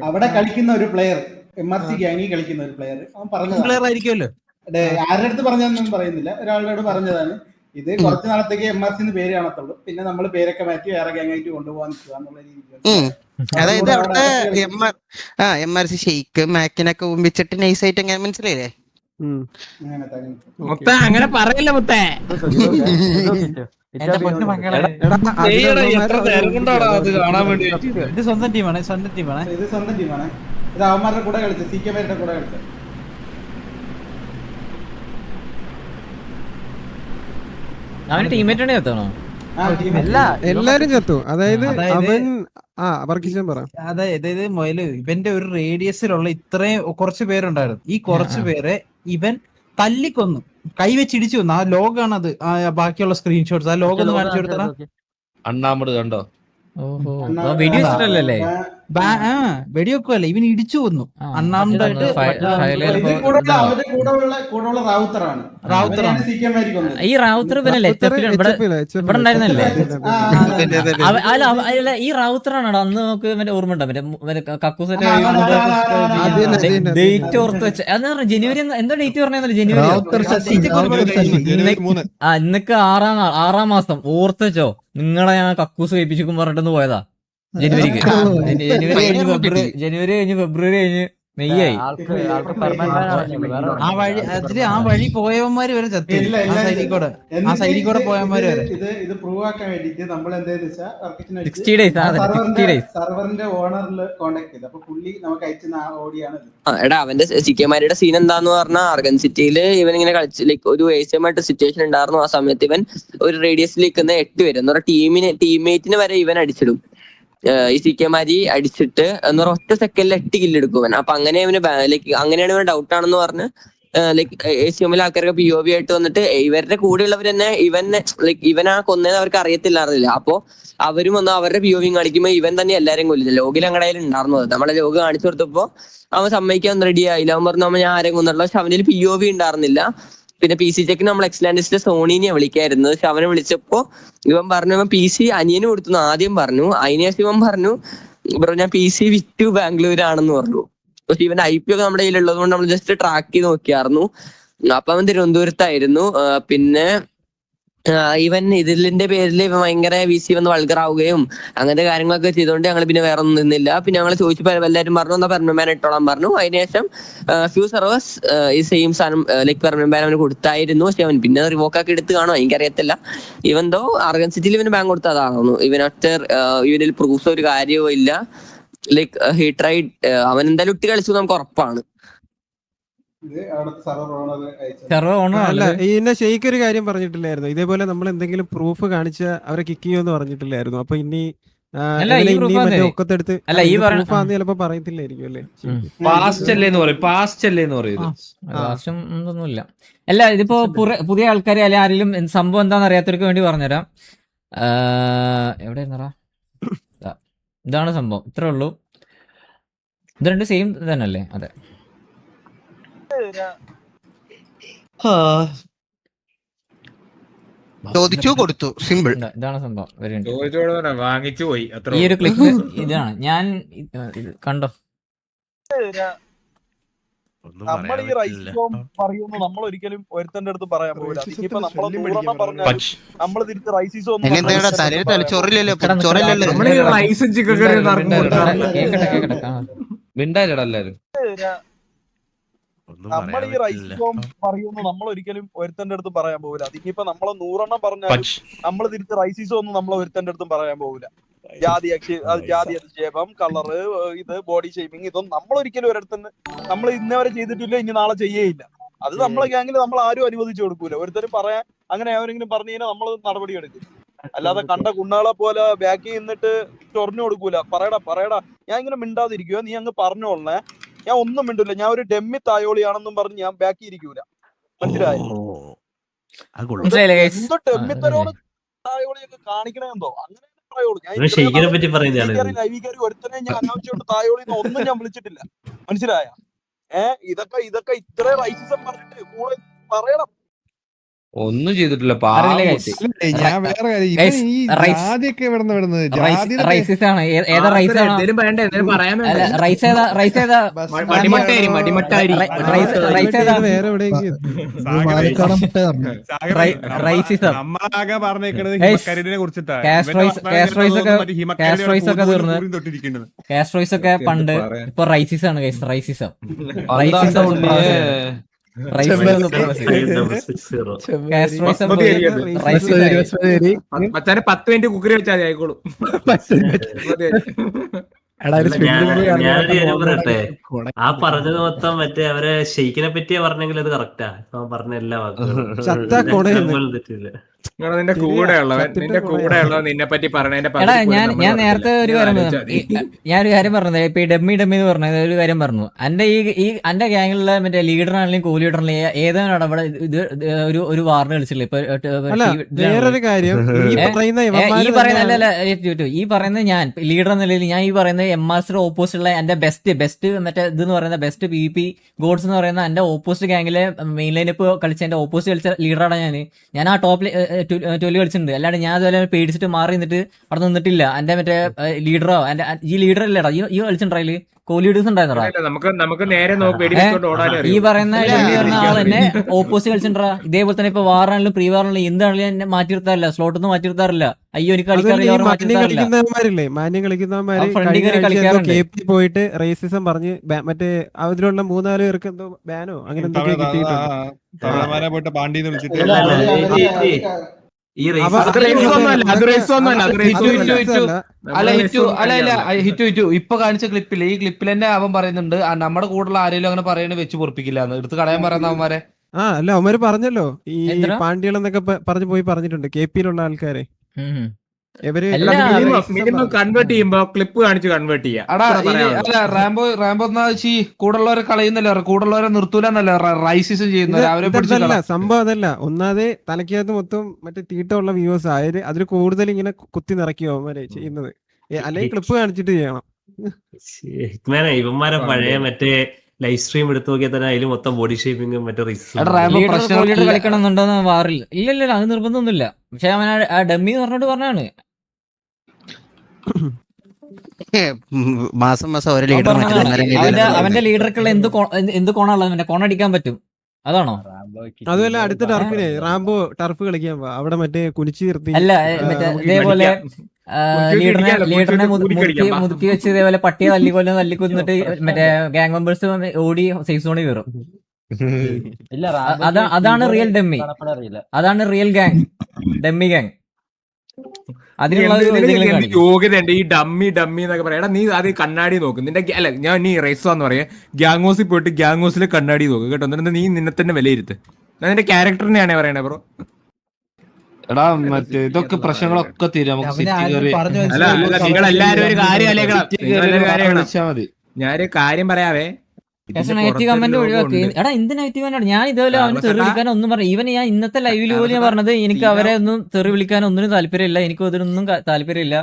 അവിടെ കളിക്കുന്ന ഒരു പ്ലെയർ MRC ഗ്യാങ്ങിൽ കളിക്കുന്ന ഒരു പ്ലെയർ അവൻ പറഞ്ഞതായിരിക്കുമല്ലോ. ആരുടെ അടുത്ത് പറഞ്ഞതൊന്നും പറയുന്നില്ല, ഒരാളോട് പറഞ്ഞതാണ്. ഇത് കുറച്ച് നാളത്തേക്ക് MRC പേര് കാണത്തുള്ളൂ, പിന്നെ നമ്മൾ പേരൊക്കെ മാറ്റി വേറെ ഗ്യാങ്ങായിട്ട് കൊണ്ടുപോകാൻ എന്നുള്ള രീതിയിൽ. അതായത് അവിടെ MRC ഷെയ്ക്ക് മാക്കിനൊക്കെ ഊമ്പിച്ചിട്ട് നൈസായിട്ട് അങ്ങനെ മനസ്സിലായില്ലേ? അങ്ങനെ പറയില്ല മുത്തേ. എന്റെ പൊന്നു മക്കളെ, എടാ എത്ര നേരം കൊണ്ടാണ് അത് കാണാൻ വേണ്ടി ഇത് സ്വന്തം ടീമാണ്, സ്വന്തം ടീമാണ്. ഇത് സ്വന്തം ടീമാണ്. ഇത് അവന്മാരുടെ കൂടെ കളിച്ചത്, CK കൂടെ കളിച്ചത്. അവന്റെ ടീമേറ്റ് ആണ് എത്തണോ? അല്ല, എല്ലാരും ചത്തു. അതായത് അവൻ വർക്കിച്ചാൻ പറ. അതായത് മൊയില് ഇവന്റെ ഒരു റേഡിയസിലുള്ള ഇത്രയും കുറച്ച് പേരുണ്ടായിരുന്നു. ഈ കുറച്ച് പേരെ ഇവൻ തല്ലിക്കൊന്നു, കൈവച്ചിടിച്ചു കൊന്നു. ആ ലോഗാണ് അത്. ബാക്കിയുള്ള സ്ക്രീൻഷോട്ട്സ് ആ ലോഗ് ഒന്ന് കാണിച്ചു കൊടുത്തടാ. അണ്ണാമട് കണ്ടോ? ഓഹോ, വീഡിയോ ഇഷ്ടല്ലേ? വെടിവെക്കുവല്ല, ഇവൻ ഇടിച്ചു കൊന്നു. അണ്ണാമിട്ടായിട്ട് അവരുടെ കൂടെയുള്ള റാവുത്തറാണ്. ഈ റാവുത്തർ ഇവിടെ ഉണ്ടായിരുന്നല്ലേ? അല്ല, ഈ റാവുത്തറാണോ അന്ന് നമുക്ക് ഓർമ്മ ഉണ്ടോ? മറ്റേ കക്കൂസൊക്കെ ഡേറ്റ് ഓർത്ത് വെച്ച ജനുവരി, എന്താ ഡേറ്റ് പറഞ്ഞല്ലോ? ജനുവരി. ഇന്നൊക്കെ 6-ാം മാസം ഓർത്ത് വെച്ചോ. നിങ്ങളെ ഞാൻ കക്കൂസ് കഴിപ്പിച്ചിരിക്കും പറഞ്ഞിട്ടൊന്ന് പോയതാ. ജനുവരിക്ക്. ജനുവരി കഴിഞ്ഞ് ഫെബ്രുവരി കഴിഞ്ഞ് മെയ് ആയി. ആ വഴി പോയവന്മാര് വരെ ചത്തു. ആ സൈഡിൽ കൂടെ പോയവന്മാര് വരെ. ഇത് പ്രൂവ് ആക്കാൻ വേണ്ടിട്ട് നമ്മൾ എന്താന്ന് വെച്ചാൽ 60 days സർവറിന്റെ ഓണറിൽ കോണ്ടാക്ട് ചെയ്തു. അപ്പൊ പുള്ളി നമുക്ക് അയച്ച ഓടിയാണ്. എടാ, അവന്റെ സിക്കമാരുടെ സീൻ എന്താന്ന് പറഞ്ഞാൽ ആർഗൻ സിറ്റിയില് ഇവൻ ഇങ്ങനെ കളിച്ച് ലൈക്ക് ഒരു ഏഷ്യമായിട്ട് സിറ്റുവേഷൻ ഉണ്ടായിരുന്നു. ആ സമയത്ത് ഇവൻ ഒരു റേഡിയസിൽ നിൽക്കുന്ന 8 പേര് എന്ന് പറഞ്ഞാൽ ടീംമേറ്റിന് വരെ ഇവൻ അടിച്ചിടും. ഈ സിക്കമാരി അടിച്ചിട്ട് എന്ന് പറഞ്ഞാൽ ഒറ്റ സെക്കൻഡിൽ 8 കില്ല് എടുക്കും. അപ്പൊ അങ്ങനെ ഇവന് ലൈക്ക് അങ്ങനെയാണ് ഇവന് ഡൗട്ട് ആണെന്ന് പറഞ്ഞ് ലൈക്ക് ഏഷ്യമിലെ ആൾക്കാരൊക്കെ POV ആയിട്ട് വന്നിട്ട് ഇവരുടെ കൂടെയുള്ളവർ തന്നെ ഇവനാ കൊന്നതെന്ന് അവർക്ക് അറിയത്തില്ലായിരുന്നില്ല. അപ്പൊ അവരും വന്ന് അവരുടെ POV കാണിക്കുമ്പോൾ ഇവൻ തന്നെ എല്ലാരും കൊല്ലുന്നത്. ലോഗിൽ ഞങ്ങളുടെ കയ്യിൽ ഉണ്ടായിരുന്നു. നമ്മളെ ലോഗ് കാണിച്ചു കൊടുത്തപ്പോ അവൻ സമ്മതിക്കാൻ റെഡി ആയില്ല. അവൻ പറഞ്ഞു ഞാൻ ആരെയും കൊന്നുള്ള. പക്ഷെ അവനിൽ POV ഉണ്ടായിരുന്നില്ല. പിന്നെ PC ചെക്ക് നമ്മൾ എക്സ്ലാൻഡിസ്റ്റിലെ സോണീനെ വിളിക്കായിരുന്നു. പക്ഷെ അവനെ വിളിച്ചപ്പോ ഇവൻ പറഞ്ഞു ഇവൻ PC അനിയന് കൊടുത്തു ആദ്യം പറഞ്ഞു. അതിനുശേഷം ഇവൻ പറഞ്ഞു ബ്രോ ഞാൻ PC വിറ്റു ബാംഗ്ലൂരാണെന്ന് പറഞ്ഞു. പക്ഷെ ഇവന്റെ IP ഒക്കെ നമ്മുടെ കയ്യിലുള്ളത് കൊണ്ട് നമ്മൾ ജസ്റ്റ് ട്രാക്ക് ചെയ്ത് നോക്കിയായിരുന്നു. അപ്പൊ അവൻ തിരുവനന്തപുരത്തായിരുന്നു. പിന്നെ ഇവൻ ഇതിന്റെ പേരിൽ ഇവൻ ഭയങ്കര VC വന്ന് വൾഗറാവുകയും അങ്ങനത്തെ കാര്യങ്ങളൊക്കെ ചെയ്തുകൊണ്ട് ഞങ്ങൾ പിന്നെ വേറെ ഒന്നും നിന്നില്ല. പിന്നെ ഞങ്ങൾ ചോദിച്ചപ്പോൾ എല്ലാവരും പറഞ്ഞു എന്താ പെർമനന്റ് ഇട്ടോളാൻ പറഞ്ഞു. അതിനുശേഷം ഫ്യൂ സർവേഴ്സ് ഈ സെയിം സാധനം ലൈക്ക് പെർമനന്റ് അവന് കൊടുത്തായിരുന്നു. പക്ഷെ അവൻ പിന്നെ റിവോക്ക് ആക്കി എടുത്ത് കാണോ എനിക്കറിയത്തില്ല. ഇവൻ ദോ ആർഗൻ സിറ്റിയിൽ ഇവന് ബാങ്ക് കൊടുത്തതാണെന്നു. ഇവനൊറ്റ ഇവനിൽ പ്രൂഫ്സ് ഒരു കാര്യവും ഇല്ല. Like he tried. അവൻ എന്തായാലും ഇട്ട് കളിച്ചു നമുക്ക് ഉറപ്പാണ്. അല്ല, ഇന്നെ ഷെയ്ക്ക് ഒരു കാര്യം പറഞ്ഞിട്ടില്ലായിരുന്നു. ഇതേപോലെ നമ്മൾ എന്തെങ്കിലും പ്രൂഫ് കാണിച്ച അവരെ കിക്ക് ചെയ്യുമെന്ന് പറഞ്ഞിട്ടില്ലായിരുന്നു. അപ്പൊ ഇനി ഒക്കത്തെടുത്ത് ചിലപ്പോ പറയത്തില്ലായിരിക്കും അല്ലേ? ഒന്നുമില്ല. അല്ല, ഇതിപ്പോ പുതിയ ആൾക്കാരെ അല്ലെ ആരെങ്കിലും സംഭവം എന്താണെന്ന് അറിയാത്തവർക്ക് വേണ്ടി പറഞ്ഞുതരാം. എവിടെയായിരുന്നറാ? ഇതാണ് സംഭവം. ഇത്രേ ഉള്ളൂ. ഇത് രണ്ട് സെയിം തന്നെയല്ലേ? അതെ. ചോദിച്ചു കൊടുത്തു, സിമ്പിൾ. ഇതാണ് സംഭവം. വാങ്ങിച്ചു പോയി. ഈ ഒരു ക്ലിക്ക് ഇതാണ്. ഞാൻ കണ്ടോ, നമ്മൾ ഈ റൈസ് പറയുന്നു നമ്മൾ ഒരിക്കലും ഒരുത്തന്റെ അടുത്ത് പറയാൻ പോകില്ല. ഇനിയിപ്പോ നമ്മളെ 100 പറഞ്ഞാൽ നമ്മൾ തിരിച്ച് റൈസിസോ നമ്മൾ ഈ റൈസിസോ പറയുന്നു നമ്മൾ ഒരിക്കലും ഒരുത്തന്റെ അടുത്ത് പറയാൻ പോകില്ല. അതിനിപ്പോ നമ്മളെ 100 പറഞ്ഞാൽ നമ്മൾ തിരിച്ച് റൈസിസോ ഒന്നും നമ്മളെ ഒരുത്തന്റെ അടുത്തും പറയാൻ പോകില്ല. ജാതി അധിക്ഷേപം, കളറ്, ഇത് ബോഡി ഷേമിങ്, ഇതൊന്നും നമ്മൾ ഒരിക്കലും ഒരിടത്തുനിന്ന് നമ്മൾ ഇന്നേവരെ ചെയ്തിട്ടില്ല, ഇനി നാളെ ചെയ്യേയില്ല. അത് നമ്മളെ ഗ്യാങ്ങിൽ നമ്മൾ ആരും അനുവദിച്ചു കൊടുക്കൂല. ഒരുത്തരും പറയാൻ അങ്ങനെ ആരെങ്കിലും പറഞ്ഞു കഴിഞ്ഞാൽ നമ്മൾ നടപടി എടുക്കും. അല്ലാതെ കണ്ട കുണ്ണാളെ പോലെ ബാക്കി നിന്നിട്ട് ചൊറിഞ്ഞു കൊടുക്കൂല. പറയടാ ഞാൻ ഇങ്ങനെ മിണ്ടാതിരിക്കുക, നീ അങ്ങ് പറഞ്ഞോളേ, ഞാൻ ഒന്നും മിണ്ടില്ല, ഞാൻ ഒരു ഡെമ്മി തായോളിയാണെന്നും പറഞ്ഞ് ഞാൻ ബാക്കി ഇരിക്കൂല. മനസ്സിലായോ? എന്തോ ഡെമ്മിത്തരോട് തായോളിയൊക്കെ കാണിക്കണെന്തോ അങ്ങനെ ഒരുത്തനെ ഞാൻ അനാവശ്യമായിട്ട് തായോളിന്ന് ഒന്നും ഞാൻ വിളിച്ചിട്ടില്ല. മനസ്സിലായ? ഇതൊക്കെ ഇത്ര റൈസിസം പറഞ്ഞിട്ട് കൂടെ പറയണം. ഒന്നും ചെയ്തിട്ടില്ല. ഞാൻ വേറെ നമ്മളാകെ പറഞ്ഞേക്കണത് ഹിമക്കരിനെ കുറിച്ചിട്ടാണ്. കാസ്ട്രോയ്സ് ഒക്കെ പണ്ട് ഇപ്പൊ റൈസിസ് ആണ്. റൈസിസം മച്ചാനെ 10 മിനിറ്റ് കുക്കറി വെച്ചാൽ മതി ആയിക്കോളും. ഞാനൊരു കാര്യം പറയട്ടെ, ആ പറഞ്ഞത് മൊത്തം മറ്റേ അവരെ ഷെയ്ക്കിനെ പറ്റിയാ പറഞ്ഞെങ്കിൽ അത് കറക്റ്റാ. പറഞ്ഞ എല്ലാ വാക്കുകളും തെറ്റില്ല. നിന്റെ കൂടെ ഉള്ളവൻ നിന്നെ പറ്റി എടാ ഞാൻ നേരത്തെ ഒരു കാര്യം ഞാനൊരു കാര്യം പറഞ്ഞത് ഇപ്പൊ ഈ ഡമ്മി എന്ന് പറഞ്ഞത് ഒരു കാര്യം പറഞ്ഞു. എന്റെ ഗ്യാങ്ങിലുള്ള മറ്റേ ലീഡറാണെങ്കിലും കോ ലീഡറാണെങ്കിലും ഏതാണ് അവിടെ ഇത് ഒരു വാറിന് കളിച്ചില്ല. ഇപ്പൊ വേറൊരു കാര്യം ഈ പറയുന്ന ഈ പറയുന്നത് ഞാൻ ലീഡർ എന്ന നിലയിൽ ഞാൻ ഈ പറയുന്നത് എംആർസിയുടെ ഓപ്പോസിറ്റ് ഉള്ള എന്റെ ബെസ്റ്റ് മറ്റേ ഇതെന്ന് പറയുന്ന ബെസ്റ്റ് PvP ഗോഡ്സ് എന്ന് പറയുന്ന എന്റെ ഓപ്പോസിറ്റ് ഗ്യാങ്ങിലെ മെയിൻ ലൈനപ്പ് കളിച്ച എന്റെ ഓപ്പോസിറ്റ് കളിച്ച ലീഡറാണ് ഞാൻ ആ ടോപ്പ് 12 കളിച്ചിട്ടുണ്ട്. അല്ലാണ്ട് ഞാൻ അതുപോലെ പേടിച്ചിട്ട് മാറി നിന്നിട്ട് അവിടെ നിന്നിട്ടില്ല. എന്റെ മറ്റേ ലീഡറോ ഈ ലീഡർ അല്ലേടാ ഈ കളിച്ചിട്ടുണ്ടായില് കോ ലീഡേഴ്സ് ഉണ്ടായിരുന്നടാ. ഈ പറയുന്ന ആൾ തന്നെ ഓപ്പോസിറ്റ് കളിച്ചിട്ടുണ്ടാ. ഇതേപോലെ തന്നെ ഇപ്പൊ വാറാണെങ്കിലും പ്രീ വാറാണെങ്കിലും എന്താണെങ്കിലും എന്നെ മാറ്റി നിർത്താറില്ല, സ്ലോട്ടൊന്നും മാറ്റി നിർത്താറില്ല. അയ്യോ എനിക്ക് കളിക്കാറില്ല മാന്യം കളിക്കുന്നവന്മാര് പോയിട്ട് റേസിസം പറഞ്ഞ് മറ്റേ അതിലുള്ള 3-4 പേർക്ക് എന്തോ ബാനോ അങ്ങനെ എന്തൊക്കെ കിട്ടിയിട്ടുണ്ട്. ഇപ്പൊ കാണിച്ച ക്ലിപ്പില് ഈ ക്ലിപ്പിൽ തന്നെ അവൻ പറയുന്നുണ്ട് നമ്മുടെ കൂടെയുള്ള ആരെങ്കിലും അങ്ങനെ പറയണ വെച്ച് പൊറപ്പിക്കില്ല എടുത്ത് കളയാൻ പറയുന്ന അവന്മാരെ. അല്ല അവന്മാര് പറഞ്ഞല്ലോ ഈ പാണ്ഡ്യകളെന്നൊക്കെ പറഞ്ഞു പോയി പറഞ്ഞിട്ടുണ്ട് KPയിലുള്ള ആൾക്കാരെ. മിനിമം കൺവേർട്ട് ചെയ്യുമ്പോ ക്ലിപ്പ് കാണിച്ച് കൺവേർട്ട് ചെയ്യാം. അല്ല റാംബോ കൂടുള്ളവരെ കളയുന്നല്ലോ, കൂടുള്ളവരെ നിർത്തൂലെന്നല്ല റൈസിസം ചെയ്യുന്നത്. അവരെ സംഭവം അതല്ല. ഒന്നാതെ തലയ്ക്കകത്ത് മൊത്തം മറ്റേ തീട്ടമുള്ള വ്യൂവേഴ്സ് ആയത് അതിൽ കൂടുതൽ ഇങ്ങനെ കുത്തി നിറയ്ക്കുക അവന്മാരെ ചെയ്യുന്നത്. അല്ലെങ്കിൽ ക്ലിപ്പ് കാണിച്ചിട്ട് ചെയ്യണം. ഇവന്മാരെ പഴയ മറ്റേ ലൈവ് സ്ട്രീം എടുത്തു നോക്കിയാൽ തന്നെ അതിൽ മൊത്തം ബോഡി ഷേപ്പിംഗും മറ്റേ കളിക്കണം എന്നുണ്ടോന്ന് വാറിൽ ഇല്ലല്ലോ, അത് നിർബന്ധമൊന്നുമില്ല. പക്ഷെ അവൻ ആ ഡമ്മി പറഞ്ഞിട്ട് പറഞ്ഞാണ് മാസം അവന്റെ ലീഡർക്കുള്ള എന്ത് കോണുള്ളത് മറ്റേ കോണടിക്കാൻ പറ്റും. അതാണോ? അതുമല്ല അടുത്ത ടർഫിനെ റാംബോ ടർഫ് കളിക്കാൻ പോവാ. അവിടെ മറ്റേ കുനിച്ചു നിർത്തി അല്ല മറ്റേ ഇതേപോലെ ലീഡറിനെ മുതുക്കി വെച്ച് ഇതേപോലെ പട്ടിയെ തല്ലിക്കൊന്നിട്ട് മറ്റേ ഗാങ് മെമ്പേഴ്സ് ഓടി സേഫ് സോണിൽ കയറും. അതാണ് റിയൽ ഡമ്മി, അതാണ് റിയൽ ഗാങ്, ഡമ്മി ഗാങ്. അതിനുള്ള യോഗ്യതയുണ്ട് ഈ ഡമ്മി എന്നൊക്കെ പറയാം. നീ അത് കണ്ണാടി നോക്കും നിന്റെ അല്ല ഞാൻ നീ റേസോന്ന് പറയാ ഗ്യാങ്ങോസിൽ പോയിട്ട് ഗ്യാങ്ങോസിലെ കണ്ണാടി നോക്കും കേട്ടോ. എന്നിട്ട് നീ നിന്നെ തന്നെ വിലയിരുത്ത്. ഞാൻ നിന്റെ ക്യാരക്ടറിനെയാണ് പറയണേ ബ്രോ. എടാ മറ്റേ ഇതൊക്കെ പ്രശ്നങ്ങളൊക്കെ തീരും. നിങ്ങളെല്ലാരും ഒരു കാര്യം ഞാനൊരു കാര്യം പറയാവേ. നെഗറ്റീവ് കമന്റ് ഒഴിവാക്കി. എടാ എന്ത് നെഗറ്റീവ് കമന്റ്? ഞാൻ ഇതുപോലെ അവന് തെറി വിളിക്കാനോ ഒന്നും പറഞ്ഞു. ഈവൻ ഞാൻ ഇന്നത്തെ ലൈവില് പോലും ഞാൻ പറഞ്ഞത് എനിക്ക് അവരെ ഒന്നും തെറി വിളിക്കാനോ ഒന്നിനും താല്പര്യമില്ല, എനിക്കും അതിനൊന്നും താല്പര്യമില്ല.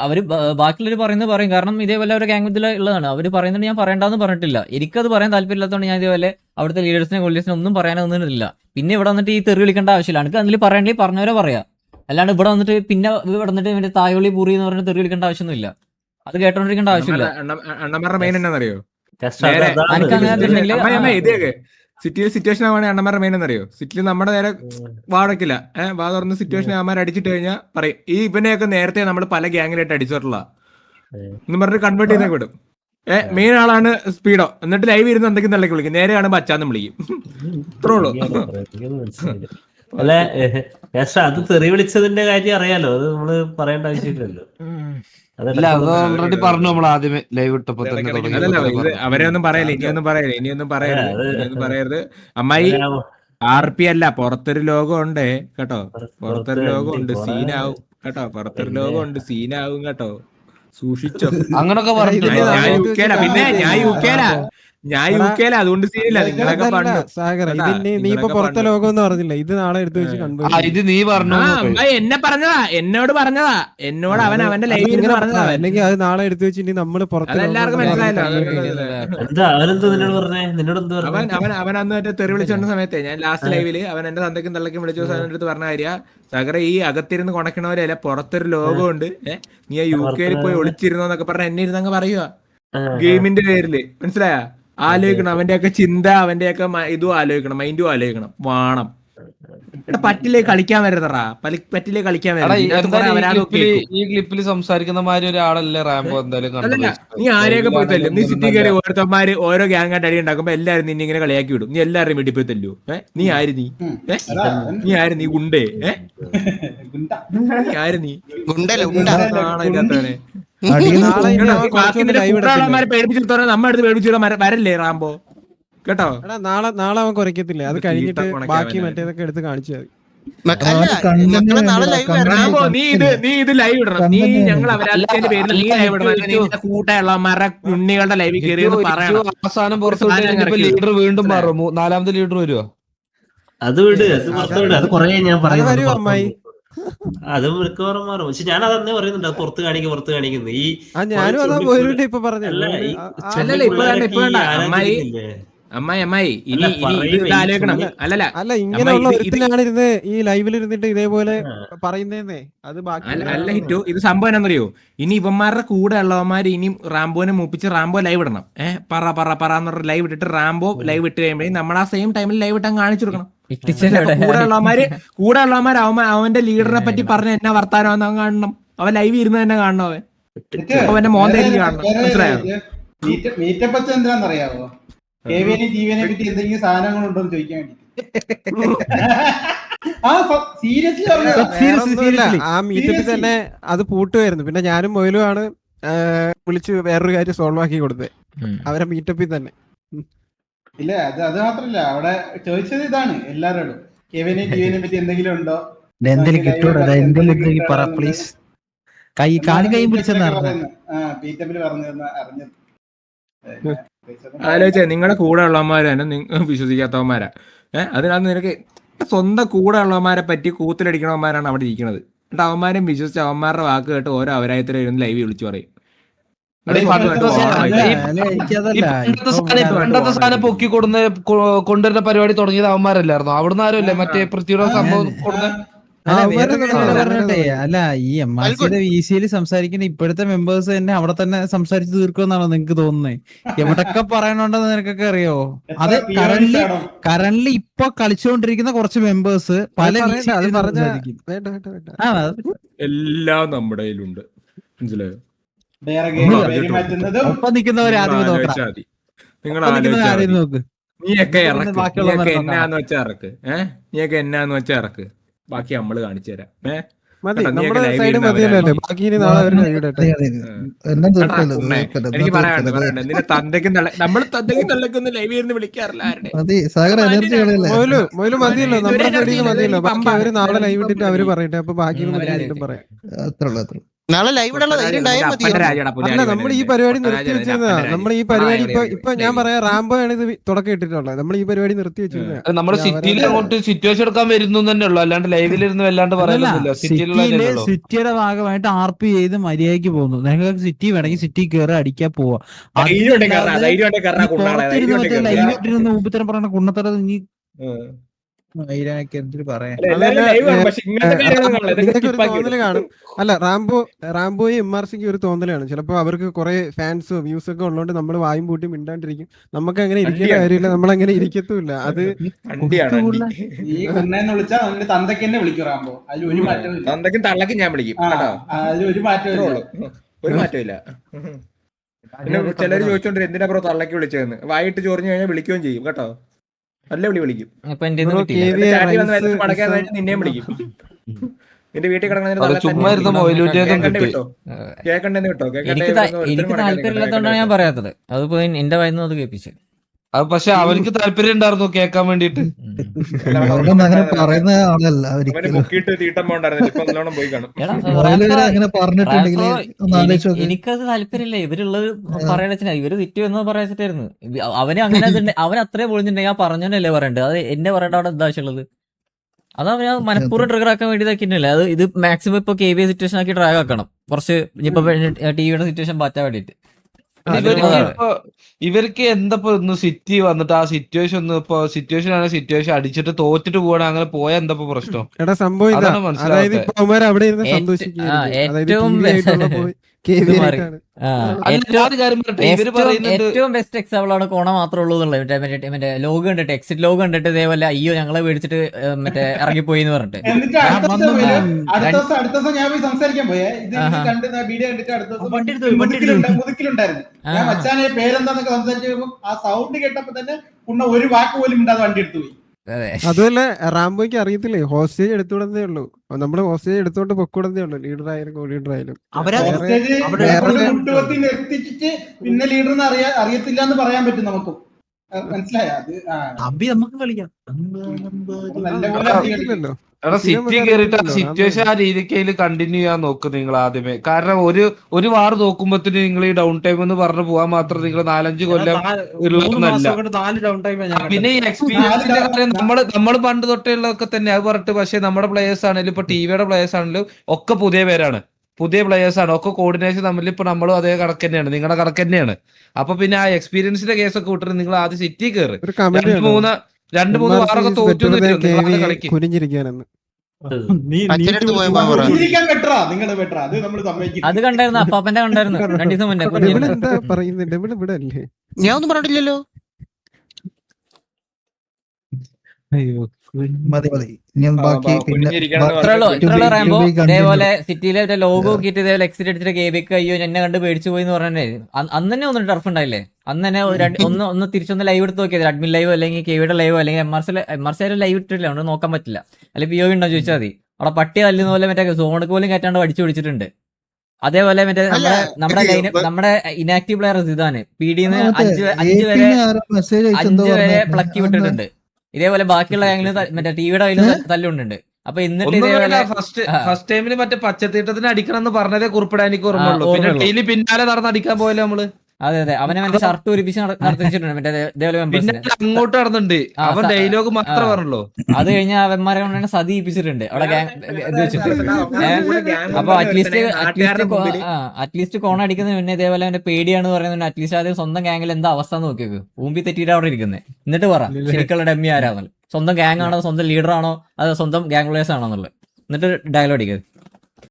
അവര് ബാക്കിയുള്ളവർ പറയുന്നത് പറയും, കാരണം ഇതേപോലെ അവരുടെ ഗ്യാങ് ഉള്ളതാണ്. അവര് പറയുന്നത് ഞാൻ പറയേണ്ടെന്ന് പറഞ്ഞിട്ടില്ല. എനിക്കത് പറയാൻ താല്പര്യമില്ലാത്തതുകൊണ്ട് ഞാൻ ഇതേപോലെ അവിടുത്തെ ലീഡേഴ്സിനെ കോളീസിനെ ഒന്നും പറയാനൊന്നുമില്ല. പിന്നെ ഇവിടെ വന്നിട്ട് ഈ തെറി വിളിക്കേണ്ട ആവശ്യമില്ല. എനിക്ക് അതിൽ പറയണമെങ്കിൽ പറഞ്ഞവരെ പറയാം. അല്ലാണ്ട് ഇവിടെ വന്നിട്ട് പിന്നെ ഇവിടെ വന്നിട്ട് മറ്റേ തായോളി പൂറി എന്ന് പറഞ്ഞിട്ട് തെറി വിളിക്കേണ്ട ആവശ്യമൊന്നുമില്ല. അത് കേട്ടോണ്ടിരിക്കേണ്ട ആവശ്യമില്ല. സിറ്റുവേഷൻ ആവാണെങ്കിൽ അണ്ണന്മാരുടെ മെയിൻ എന്നറിയോ? സിറ്റിയിൽ നമ്മുടെ നേരെ വാടക്കില്ല വാ തുറന്ന് സിറ്റുവേഷൻ അവന്മാർ അടിച്ചിട്ട് കഴിഞ്ഞാൽ പറയും ഈ ഇവനെയൊക്കെ നേരത്തെ നമ്മൾ പല ഗ്യാങ്ങിലായിട്ട് അടിച്ചിട്ടുള്ള എന്ന് പറഞ്ഞിട്ട് കൺവേർട്ട് ചെയ്തേ വിടും. മെയിൻ ആളാണ് സ്പീഡോ, എന്നിട്ട് ലൈവ് ഇരുന്ന് എന്തെങ്കിലും തള്ളക്ക് വിളിക്കും, നേരെ കാണുമ്പോ അച്ചാന്ന് വിളിക്കും. ഇത്രേ ഉള്ളൂ. അല്ല അത് തെറി വിളിച്ചതിന്റെ കാര്യം അറിയാലോ, അത് നമ്മള് പറയേണ്ട ആവശ്യമില്ലല്ലോ. ഓൾറെഡി പറഞ്ഞു നമ്മൾ ആദ്യമേ ലൈവ് ഇട്ടപ്പോ അവരെ ഒന്നും പറയല്ലേ, ഇനിയൊന്നും പറയരുത്. അമ്മായി RP അല്ല, പുറത്തൊരു ലോകം ഉണ്ട് കേട്ടോ, പുറത്തൊരു ലോകം ഉണ്ട്, സീനാവും കേട്ടോ, പുറത്തൊരു ലോകം ഉണ്ട്, സീനാവും കേട്ടോ, സൂക്ഷിച്ചോ. അങ്ങനൊക്കെ പിന്നെ ഞാൻ UK അതുകൊണ്ട് സീനില്ല. നിങ്ങളൊക്കെ നീ ഇപ്പൊ പുറത്തെ ലോകം എന്ന് പറഞ്ഞില്ല, ഇത് നാളെ എടുത്ത് വെച്ച് കണ്ടു. ഇത് നീ പറഞ്ഞു എന്നെ പറഞ്ഞതാ, എന്നോട് അവൻ അവന്റെ ലൈവിൽ പറഞ്ഞതാ. അല്ലെങ്കിൽ അത് നാളെ എടുത്ത് വെച്ചിട്ട് നമ്മള് പുറത്ത് എല്ലാവർക്കും മനസ്സിലായല്ലോ. അവൻ അന്ന് മറ്റേ തെറി വിളിച്ചോണ്ട സമയത്തെ ഞാൻ ലാസ്റ്റ് ലൈവില് അവൻ എന്റെ തന്തയ്ക്കും തള്ളയ്ക്കും വിളിച്ച ദിവസം അടുത്ത് പറഞ്ഞ കാര്യ സകര ഈ അകത്തിരുന്ന് കൊണക്കണവരല്ല പുറത്തൊരു ലോകമുണ്ട്, നീ UK പോയി ഒളിച്ചിരുന്നോന്നൊക്കെ പറഞ്ഞ എന്നെ ഇരുന്നങ്ങ് പറയുക ഗെയിമിന്റെ പേരില്. മനസ്സിലായ? ആലോചിക്കണം അവന്റെയൊക്കെ ചിന്ത, അവന്റെയൊക്കെ ഇതും ആലോചിക്കണം, മൈൻഡും ആലോചിക്കണം. വേണം എടാ പറ്റില്ലേ കളിക്കാൻ വരതറാ, പറ്റില്ലേ കളിക്കാൻ വരരുത്. ഈ ക്ലിപ്പിൽ സംസാരിക്കുന്ന മാതിരി ഒരാളല്ലേ റാംബോ എന്തായാലും അല്ലല്ല, കണ്ടത്. നീ ആരെയൊക്കെ പോയി തല്ലും. നീ സിറ്റി കയറി ഓരോരുത്തന്മാര് ഓരോ ഗ്യാങ് ആയിട്ട് അടി ഉണ്ടാക്കുമ്പോ എല്ലാരും നിന്നെ ഇങ്ങനെ കളിയാക്കി വിടും. നീ എല്ലാവരും വീട്ടിൽ പോയി തല്ലു. നീ ആര് നീ? നീ ആര് നീ? ഗുണ്ടേ? നീ ആര് നീ? കൂട്ടുകാരന്മാരെ പേടിപ്പിച്ചിടത്തോടെ നമ്മ എടുത്ത് പേടിപ്പിച്ചിട വരല്ലേ റാംബോ, കേട്ടോ? നാളെ അവൻ കുറയ്ക്കത്തില്ല. അത് കഴിഞ്ഞിട്ട് ബാക്കി മറ്റേതൊക്കെ എടുത്ത് കാണിച്ചാൽ റാംബോ നീ ഇത് ലൈവ് ഇടണം. നീ ഞങ്ങൾ അവരാധിച്ചതിന്റെ പേരിൽ നീ ലൈവ് ഇടണം. കൂട്ടുകാരുള്ളവന്മാരുടെ ഉണ്ണികളുടെ ലൈവിൽ കയറി പറയണം. അവസാനം പുറത്തു ലീഡർ വീണ്ടും മാറും, 4ാമത്തെ ലീഡർ വരുവോ? അത് വിട്, അത് പുറത്ത് വിട്. അത് കൊറേ ഞാൻ പറയുന്നു, അമ്മായി. അത് മിക്കവാറും മാറും. പക്ഷെ ഞാൻ അതന്നെ പറയുന്നുണ്ട്, അത് പുറത്ത് കാണിക്കുന്നത് ഈ ഞാനും അതാ പോയിട്ട് ഇപ്പൊ പറഞ്ഞു. അമ്മായി ഇനി ഇത് ആലോചിക്കണം. അല്ല ഇങ്ങനെയുള്ള ഒരുത്തിനാണ് ഇരുന്ന് ഈ ലൈവിൽ ഇരുന്നിട്ട് ഇതേപോലെ പറയുന്നേ. അത് അല്ല ഹിറ്റു, ഇത് സംഭവം എന്നാന്നറിയോ? ഇനി ഇവന്മാരുടെ കൂടെ ഉള്ളവന്മാര് ഇനി റാംബോനെ മൂപ്പിച്ച് റാംബോ ലൈവ് ഇടണം. പറ എന്ന് ലൈവ് ഇട്ടിട്ട് റാംബോ ലൈവ് ഇട്ട് കഴിയുമ്പോഴേ നമ്മൾ ആ സെയിം ടൈമിൽ ലൈവ് ഇട്ടാൻ കാണിച്ചു കൊടുക്കണം. കൂടെ ഉള്ളവന്മാര് അവന്റെ ലീഡറിനെ പറ്റി പറഞ്ഞ എന്നാ വർത്താനം കാണണം. അവൻ ലൈവ് ഇരുന്ന് തന്നെ കാണണം. അവന്റെ മോന്തേരി കാണണം. മനസ്സിലായോ? മീറ്റപ്പ് എന്താണെന്നറിയാവോ? കെവിനെ ടിവിനെ പറ്റി എന്തെങ്കിലും സാധനങ്ങളുണ്ടോ എന്ന് ചോദിക്കാൻ വേണ്ടി. ആ മീറ്റപ്പിൽ തന്നെ അത് പൂട്ടുമായിരുന്നു. പിന്നെ ഞാനും മൊയിലും ആണ് വിളിച്ച് വേറൊരു കാര്യം സോൾവ് ആക്കി കൊടുത്തത് അവരെ മീറ്റപ്പിൽ തന്നെ. ഇല്ല അത് മാത്രല്ല, അവിടെ ചോദിച്ചത് ഇതാണ് എല്ലാരോടും, കെവിനെ ടിവിനെ പറ്റി എന്തെങ്കിലും ഉണ്ടോ, എന്തെങ്കിലും കിട്ടൂടാ, എന്തെങ്കിലും പറ പ്ലീസ്. മീറ്റപ്പിൽ പറഞ്ഞു അറിഞ്ഞത്. ആലോചിച്ചേ, നിങ്ങളുടെ കൂടെ ഉള്ളവന്മാര് തന്നെ നിങ്ങൾ വിശ്വസിക്കാത്തവന്മാരാ. അതിനകത്ത് നിനക്ക് സ്വന്തം കൂടെ ഉള്ളവന്മാരെ പറ്റി കൂത്തിലടിക്കണവന്മാരാണ് അവിടെ ഇരിക്കുന്നത്. എന്നിട്ട് അവന്മാരും വിശ്വസിച്ച് അവന്മാരുടെ വാക്ക് കേട്ട് ഓരോ അവരായത്തിലും ലൈവ് വിളിച്ചു പറയും. പണ്ടത്തെ സാധനം പൊക്കി കൊണ്ടുവരുന്ന പരിപാടി തുടങ്ങിയത് അവന്മാരല്ലായിരുന്നു? അവിടുന്ന് ആരുമല്ലേ മറ്റേ പൃഥ്വിയുടെ സംഭവം കൊടുക്കുന്ന? അല്ല, ഈ എംആർസിയുടെ വിസിയിൽ സംസാരിക്കുന്ന ഇപ്പോഴത്തെ മെമ്പേഴ്സ് തന്നെ അവിടെ തന്നെ സംസാരിച്ച് തീർക്കുമെന്നാണോ നിങ്ങക്ക് തോന്നുന്നത്? എവിടൊക്കെ പറയണുണ്ടെന്ന് നിനക്കൊക്കെ അറിയോ? അത് കറന്റ്ലി ഇപ്പൊ കളിച്ചുകൊണ്ടിരിക്കുന്ന കുറച്ച് മെമ്പേഴ്സ് പല എല്ലാം നമ്മുടെ കയ്യിലുണ്ട്. മനസ്സിലായോ? ഒപ്പം നിൽക്കുന്നവരെ ആദ്യം നോക്ക്. നീയൊക്കെ എന്നാന്ന് വെച്ചാ ഇറക്ക്. നീയൊക്കെ എന്നാന്ന് വെച്ചാ ഇറക്ക്. ബാക്കി നമ്മള് കാണിച്ചു തരാം. എനിക്ക് പറയാനുണ്ട്. നിന്റെ തന്തയ്ക്കും നമ്മള് തന്തയ്ക്കും തള്ളക്കൊന്നും ലൈവ് ചെയ്യുന്ന വിളിക്കാറില്ല. നാളെ ലൈവ് ഇട്ടിട്ട് അവര് പറയട്ടെ, അപ്പൊ ബാക്കി പറയാം. നാളെ ലൈവ് ഇടാനുള്ള ധൈര്യം ഉണ്ടായാൽ മതി. അല്ല, നമ്മൾ ഈ പരിപാടി നിർത്തി വെച്ചിരുന്നതാ. നമ്മൾ ഈ പരിപാടി ഇപ്പൊ ഞാൻ പറയാം, റാംബോ ആണ് ഇത് തുടക്കം ഇട്ടിട്ടുള്ളത്. നമ്മൾ ഈ പരിപാടി നിർത്തി വെച്ചിരുന്നതാ. നമ്മുടെ സിറ്റിയിൽ അങ്ങോട്ട് സിറ്റുവേഷൻ എടുക്കാൻ വരുന്നു തന്നെ ഉള്ളു, അല്ലാണ്ട് ലൈവിലിരുന്ന് വല്ലാണ്ട് പറയുന്നില്ല. സിറ്റിയുടെ ഭാഗമായിട്ട് RP ചെയ്ത് മര്യാദയ്ക്ക് പോകുന്നു. നിങ്ങൾക്ക് സിറ്റി വേണമെങ്കിൽ സിറ്റി കയറി അടിക്കാൻ പോവാ. ലൈവിട്ടിരുന്ന് ഊപ്പിത്തരം പറഞ്ഞ കുണ്ണത്തറ നീ തോന്നല് കാണും. അല്ല, റാംബോയും MRCക്ക് ഒരു തോന്നലാണ്. ചിലപ്പോ അവർക്ക് കുറെ ഫാൻസും വ്യൂസ് ഒക്കെ ഉള്ളതുകൊണ്ട് നമ്മൾ വായും പൂട്ടി മിണ്ടാണ്ടിരിക്കും. നമുക്ക് അങ്ങനെ ഇരിക്കേണ്ട കാര്യമില്ല, നമ്മളങ്ങനെ ഇരിക്കത്തുമില്ല. അത് ഈ കുന്നെന്ന് വിളിച്ചാൽ അവന്റെ തന്തയ്ക്ക് തന്നെ വിളിക്കും റാംബോ. അതിൽ ഒരു മാറ്റവും തന്തയ്ക്കും തള്ളക്കും ഞാൻ വിളിക്കും. അതിൽ ഒരു മാറ്റവും ഒരു മാറ്റമില്ല. ചിലര് ചോദിച്ചോണ്ടിരും എന്തിനാ ബ്രോ തള്ളക്ക് വിളിച്ചതെന്ന്. വായിട്ട് ചൊറിഞ്ഞു കഴിഞ്ഞാൽ വിളിക്കുകയും ചെയ്യും കേട്ടോ. നല്ല വിളി വിളിക്കും. നിന്നെയും വിളിക്കും. നിന്റെ വീട്ടിൽ എനിക്ക് താല്പര്യമില്ലാത്തോണ്ടാണ് ഞാൻ പറയാത്തത്. അതിപ്പോ എന്റെ വായിന്ന് അത് കേൾപ്പിച്ചു. അത് പക്ഷെ അവർക്ക് താല്പര്യം ഉണ്ടായിരുന്നു കേൾക്കാൻ വേണ്ടിട്ട്. അങ്ങനെ പറയുന്ന ആളല്ല. എനിക്കത് താല്പര്യമില്ല. ഇവരുള്ളത് പറയണ ഇവര് തെറ്റി എന്ന് പറയാച്ചിട്ടായിരുന്നു. അവന് അങ്ങനെ അവൻ അത്രേ പൊളിഞ്ഞിട്ടുണ്ടെങ്കിൽ ഞാൻ പറഞ്ഞല്ലേ പറയണ്ടത്. അത് എന്നെ പറയേണ്ട അവിടെ എന്താ ആവശ്യമുള്ളത്? അത് അവന് മനഃപൂർവ്വം ട്രിഗർ ആക്കാൻ വേണ്ടി ഇതാക്കിയിട്ടില്ല. അത് ഇത് മാക്സിമം ഇപ്പൊ KBA സിറ്റുവേഷൻ ആക്കി ഡ്രാഗ് ആക്കണം. കുറച്ച് ഇപ്പൊ ടിവിയുടെ സിറ്റുവേഷൻ മാറ്റാൻ വേണ്ടിട്ട്. ഇവർക്ക് എന്താ ഒന്ന് സിറ്റി വന്നിട്ട് ആ സിറ്റുവേഷൻ ഒന്ന് ഇപ്പൊ സിറ്റുവേഷൻ ആണ് സിറ്റുവേഷൻ അടിച്ചിട്ട് തോറ്റിട്ട് പോവാണ്. അങ്ങനെ പോയാൽ എന്താ സംഭവം? സംഭവം അവിടെ ഇരുന്ന് സന്തോഷിക്കും. KV ഇത് മാറി. ആയിട്ടാണ്. ആ, അല്ല, ഏറ്റവും ഞാനൊരു കാര്യം പറയട്ടെ, ഇവര് പറയുന്നുണ്ട് ഏറ്റവും ബെസ്റ്റ് എക്സാമ്പിൾ ആണ് കോണ മാത്രമേ ഉള്ളൂ എന്നുള്ളത്. മറ്റേ ലോഗ് കണ്ടിട്ട് എക്സിറ്റ് ലോഗ് കണ്ടിട്ട് ഇതേപോലെ അയ്യോ ഞങ്ങളെ മേടിച്ചിട്ട് മറ്റേ ഇറങ്ങിപ്പോയി എന്ന് പറഞ്ഞിട്ട്. എന്നിട്ട് അടുത്ത ദിവസം ഞാൻ പോയി സംസാരിക്കാൻ പോയേ ഇത് കണ്ട് വീഡിയോ കണ്ടിട്ട് അടുത്ത ദിവസം മുതുക്കിലുണ്ടായിരുന്നു. ഞാൻ മച്ചാനെ പേരെന്താന്നൊക്കെ സംസാരിച്ചപ്പോ ആ സൗണ്ട് കേട്ടപ്പോ തന്നെ ഒരു വാക്ക് പോലും ഇണ്ടാതെ വണ്ടി എടുത്തു പോയി. അതുപോലെ റാംബോയ്ക്ക് അറിയത്തില്ലേ, ഹോസ്റ്റേജ് എടുത്തുവിടുന്നേ ഉള്ളൂ. നമ്മള് ഹോസ്റ്റേജ് എടുത്തോണ്ട് പൊക്കൂടുന്നേ ഉള്ളൂ, ലീഡർ ആയാലും കോ ലീഡർ ആയാലും. എത്തിച്ചിട്ട് പിന്നെ ലീഡറിന് അറിയത്തില്ല എന്ന് പറയാൻ പറ്റും നമുക്ക്. മനസ്സിലായ അത് അബി നമുക്ക് കളിക്കാം. ഇല്ലല്ലോ. എടാ സിറ്റി കയറിയിട്ട് ആ സിറ്റുവേഷൻ ആ രീതിക്ക് കണ്ടിന്യൂ ചെയ്യാൻ നോക്ക് നിങ്ങൾ ആദ്യമേ. കാരണം ഒരു വാർ നോക്കുമ്പോത്തിന് നിങ്ങൾ ഈ ഡൗൺ ടൈം എന്ന് പറഞ്ഞു പോകാൻ മാത്രം നിങ്ങൾ 4-5 കൊല്ലം ഉള്ളതൊന്നല്ല. പിന്നെ ഈ എക്സ്പീരിയൻസിന്റെ കാര്യം നമ്മൾ പണ്ട് തൊട്ടുള്ളതൊക്കെ തന്നെ അത് പറഞ്ഞിട്ട്, പക്ഷെ നമ്മുടെ പ്ലേയേഴ്സ് ആണെങ്കിലും ഇപ്പൊ ടിവിയുടെ പ്ലേയേഴ്സ് ആണെങ്കിലും ഒക്കെ പുതിയ പേരാണ്, പുതിയ പ്ലേയേഴ്സ് ആണ്. ഒക്കെ കോർഡിനേഷൻ തമ്മിൽ ഇപ്പൊ നമ്മളും അതേ കണക്ക് തന്നെയാണ്, നിങ്ങളുടെ കണക്ക് തന്നെയാണ്. അപ്പൊ പിന്നെ ആ എക്സ്പീരിയൻസിന്റെ കേസൊക്കെ വിട്ടിട്ട് നിങ്ങൾ ആദ്യം സിറ്റി കയറി 2-3 വാറൊക്കെ തോറ്റു കളിക്കും. കുനിഞ്ഞിരിക്കാനെന്ന് അത് കണ്ടായിരുന്നു, അപ്പാപ്പന്റെ കണ്ടായിരുന്നു 2 ദിവസം മുന്നേ. എന്താ പറയുന്നത്, ഡെവിൾ ഇവിടെ അല്ലേ? ഞാൻ ഒന്നും പറഞ്ഞില്ലല്ലോ. മതി മതി. ഇനി ബാക്കി പിന്നെ ഇത്രയുള്ള റാംബോ ഇതേപോലെ സിറ്റിയിലെ ലോഗോ കിട്ടി ഇതേപോലെ എക്സിറ്റ് അടിച്ചിട്ട് കേബിക്ക് അയ്യോ എന്നെ കണ്ട് പേടിച്ചു പോയി എന്ന് പറഞ്ഞേ. അന്ന് തന്നെ ഒന്നും ടർഫ് ഉണ്ടായില്ലേ? അന്ന് തന്നെ ഒന്ന് തിരിച്ചൊന്ന് ലൈവ് എടുത്ത് നോക്കിയത്, അഡ്മിൻ ലൈവോ അല്ലെങ്കിൽ കെവിയുടെ ലൈവോ അല്ലെങ്കിൽ MRC ലൈവ് ഇട്ടില്ല, അതുകൊണ്ട് നോക്കാൻ പറ്റില്ല. അല്ലെങ്കിൽ POV ഉണ്ടോ ചോദിച്ചാൽ മതി. അവിടെ പട്ടി തല്ലുന്ന പോലെ മറ്റേ സോണക്ക് പോലും കയറ്റാണ്ട് അടിച്ചു പിടിച്ചിട്ടുണ്ട്. അതേപോലെ മറ്റേ നമ്മുടെ ഇനാക്റ്റീവ് പ്ലെയർ ഇതാണ് PDന്ന് 5 വരെ പ്ലക്കി വിട്ടിട്ടുണ്ട്. ഇതേപോലെ ബാക്കിയുള്ള ഗാംഗില് മറ്റേ ടിവിയുടെ കയ്യിൽ തല്ലുണ്ടുണ്ട്. അപ്പൊ എന്നിട്ട് ഇതേപോലെ ഫസ്റ്റ് ടൈമില് മറ്റേ പച്ചത്തീട്ടത്തിന് അടിക്കണം എന്ന് പറഞ്ഞതേ കുറിപ്പിടാൻ എനിക്ക് ഓർമ്മയുള്ളൂ. പിന്നെ ഡെയിലി പിന്നാലെ നടന്ന് അടിക്കാൻ പോയല്ലോ നമ്മള്. അതെ അവനെ മറ്റേ ഷർട്ട് ഉരിപ്പിച്ച് നടത്തിച്ചിട്ടുണ്ട് മറ്റേ ഇതേപോലെ പിന്നെ അങ്ങോട്ട് നടന്നുണ്ട്, അവൻ ഡയലോഗ് മാത്രമേ പറഞ്ഞുള്ളൂ. അത് കഴിഞ്ഞാൽ അവന്മാരെ കൊണ്ടാണ് സതി ഇപ്പിച്ചിട്ടുണ്ട് അവിടെ ഇത് വെച്ചിട്ട്. അപ്പൊ അറ്റ്ലീസ്റ്റ് കോൺ അടിക്കുന്നതിന് പിന്നെ ഇതേപോലെ അവന്റെ പേടിയാണെന്ന് പറയുന്നത് അറ്റ്ലീസ്റ്റ് ആദ്യം സ്വന്തം ഗാംഗിൽ എന്താ അവസ്ഥ നോക്കിയത്, ഊമ്പി തെറ്റിയിട്ട് അവിടെ ഇരിക്കുന്നത്. എന്നിട്ട് പറ ശരിക്കുള്ള ഡമ്മി ആരാന്നുള്ളത്, സ്വന്തം ഗാങ് ആണോ, സ്വന്തം ലീഡർ ആണോ, അത് സ്വന്തം ഗാങ് പ്ലേയേഴ്സ് ആണോ എന്നുള്ളത്. എന്നിട്ട് ഡയലോഗ് അടിക്കുന്നത്.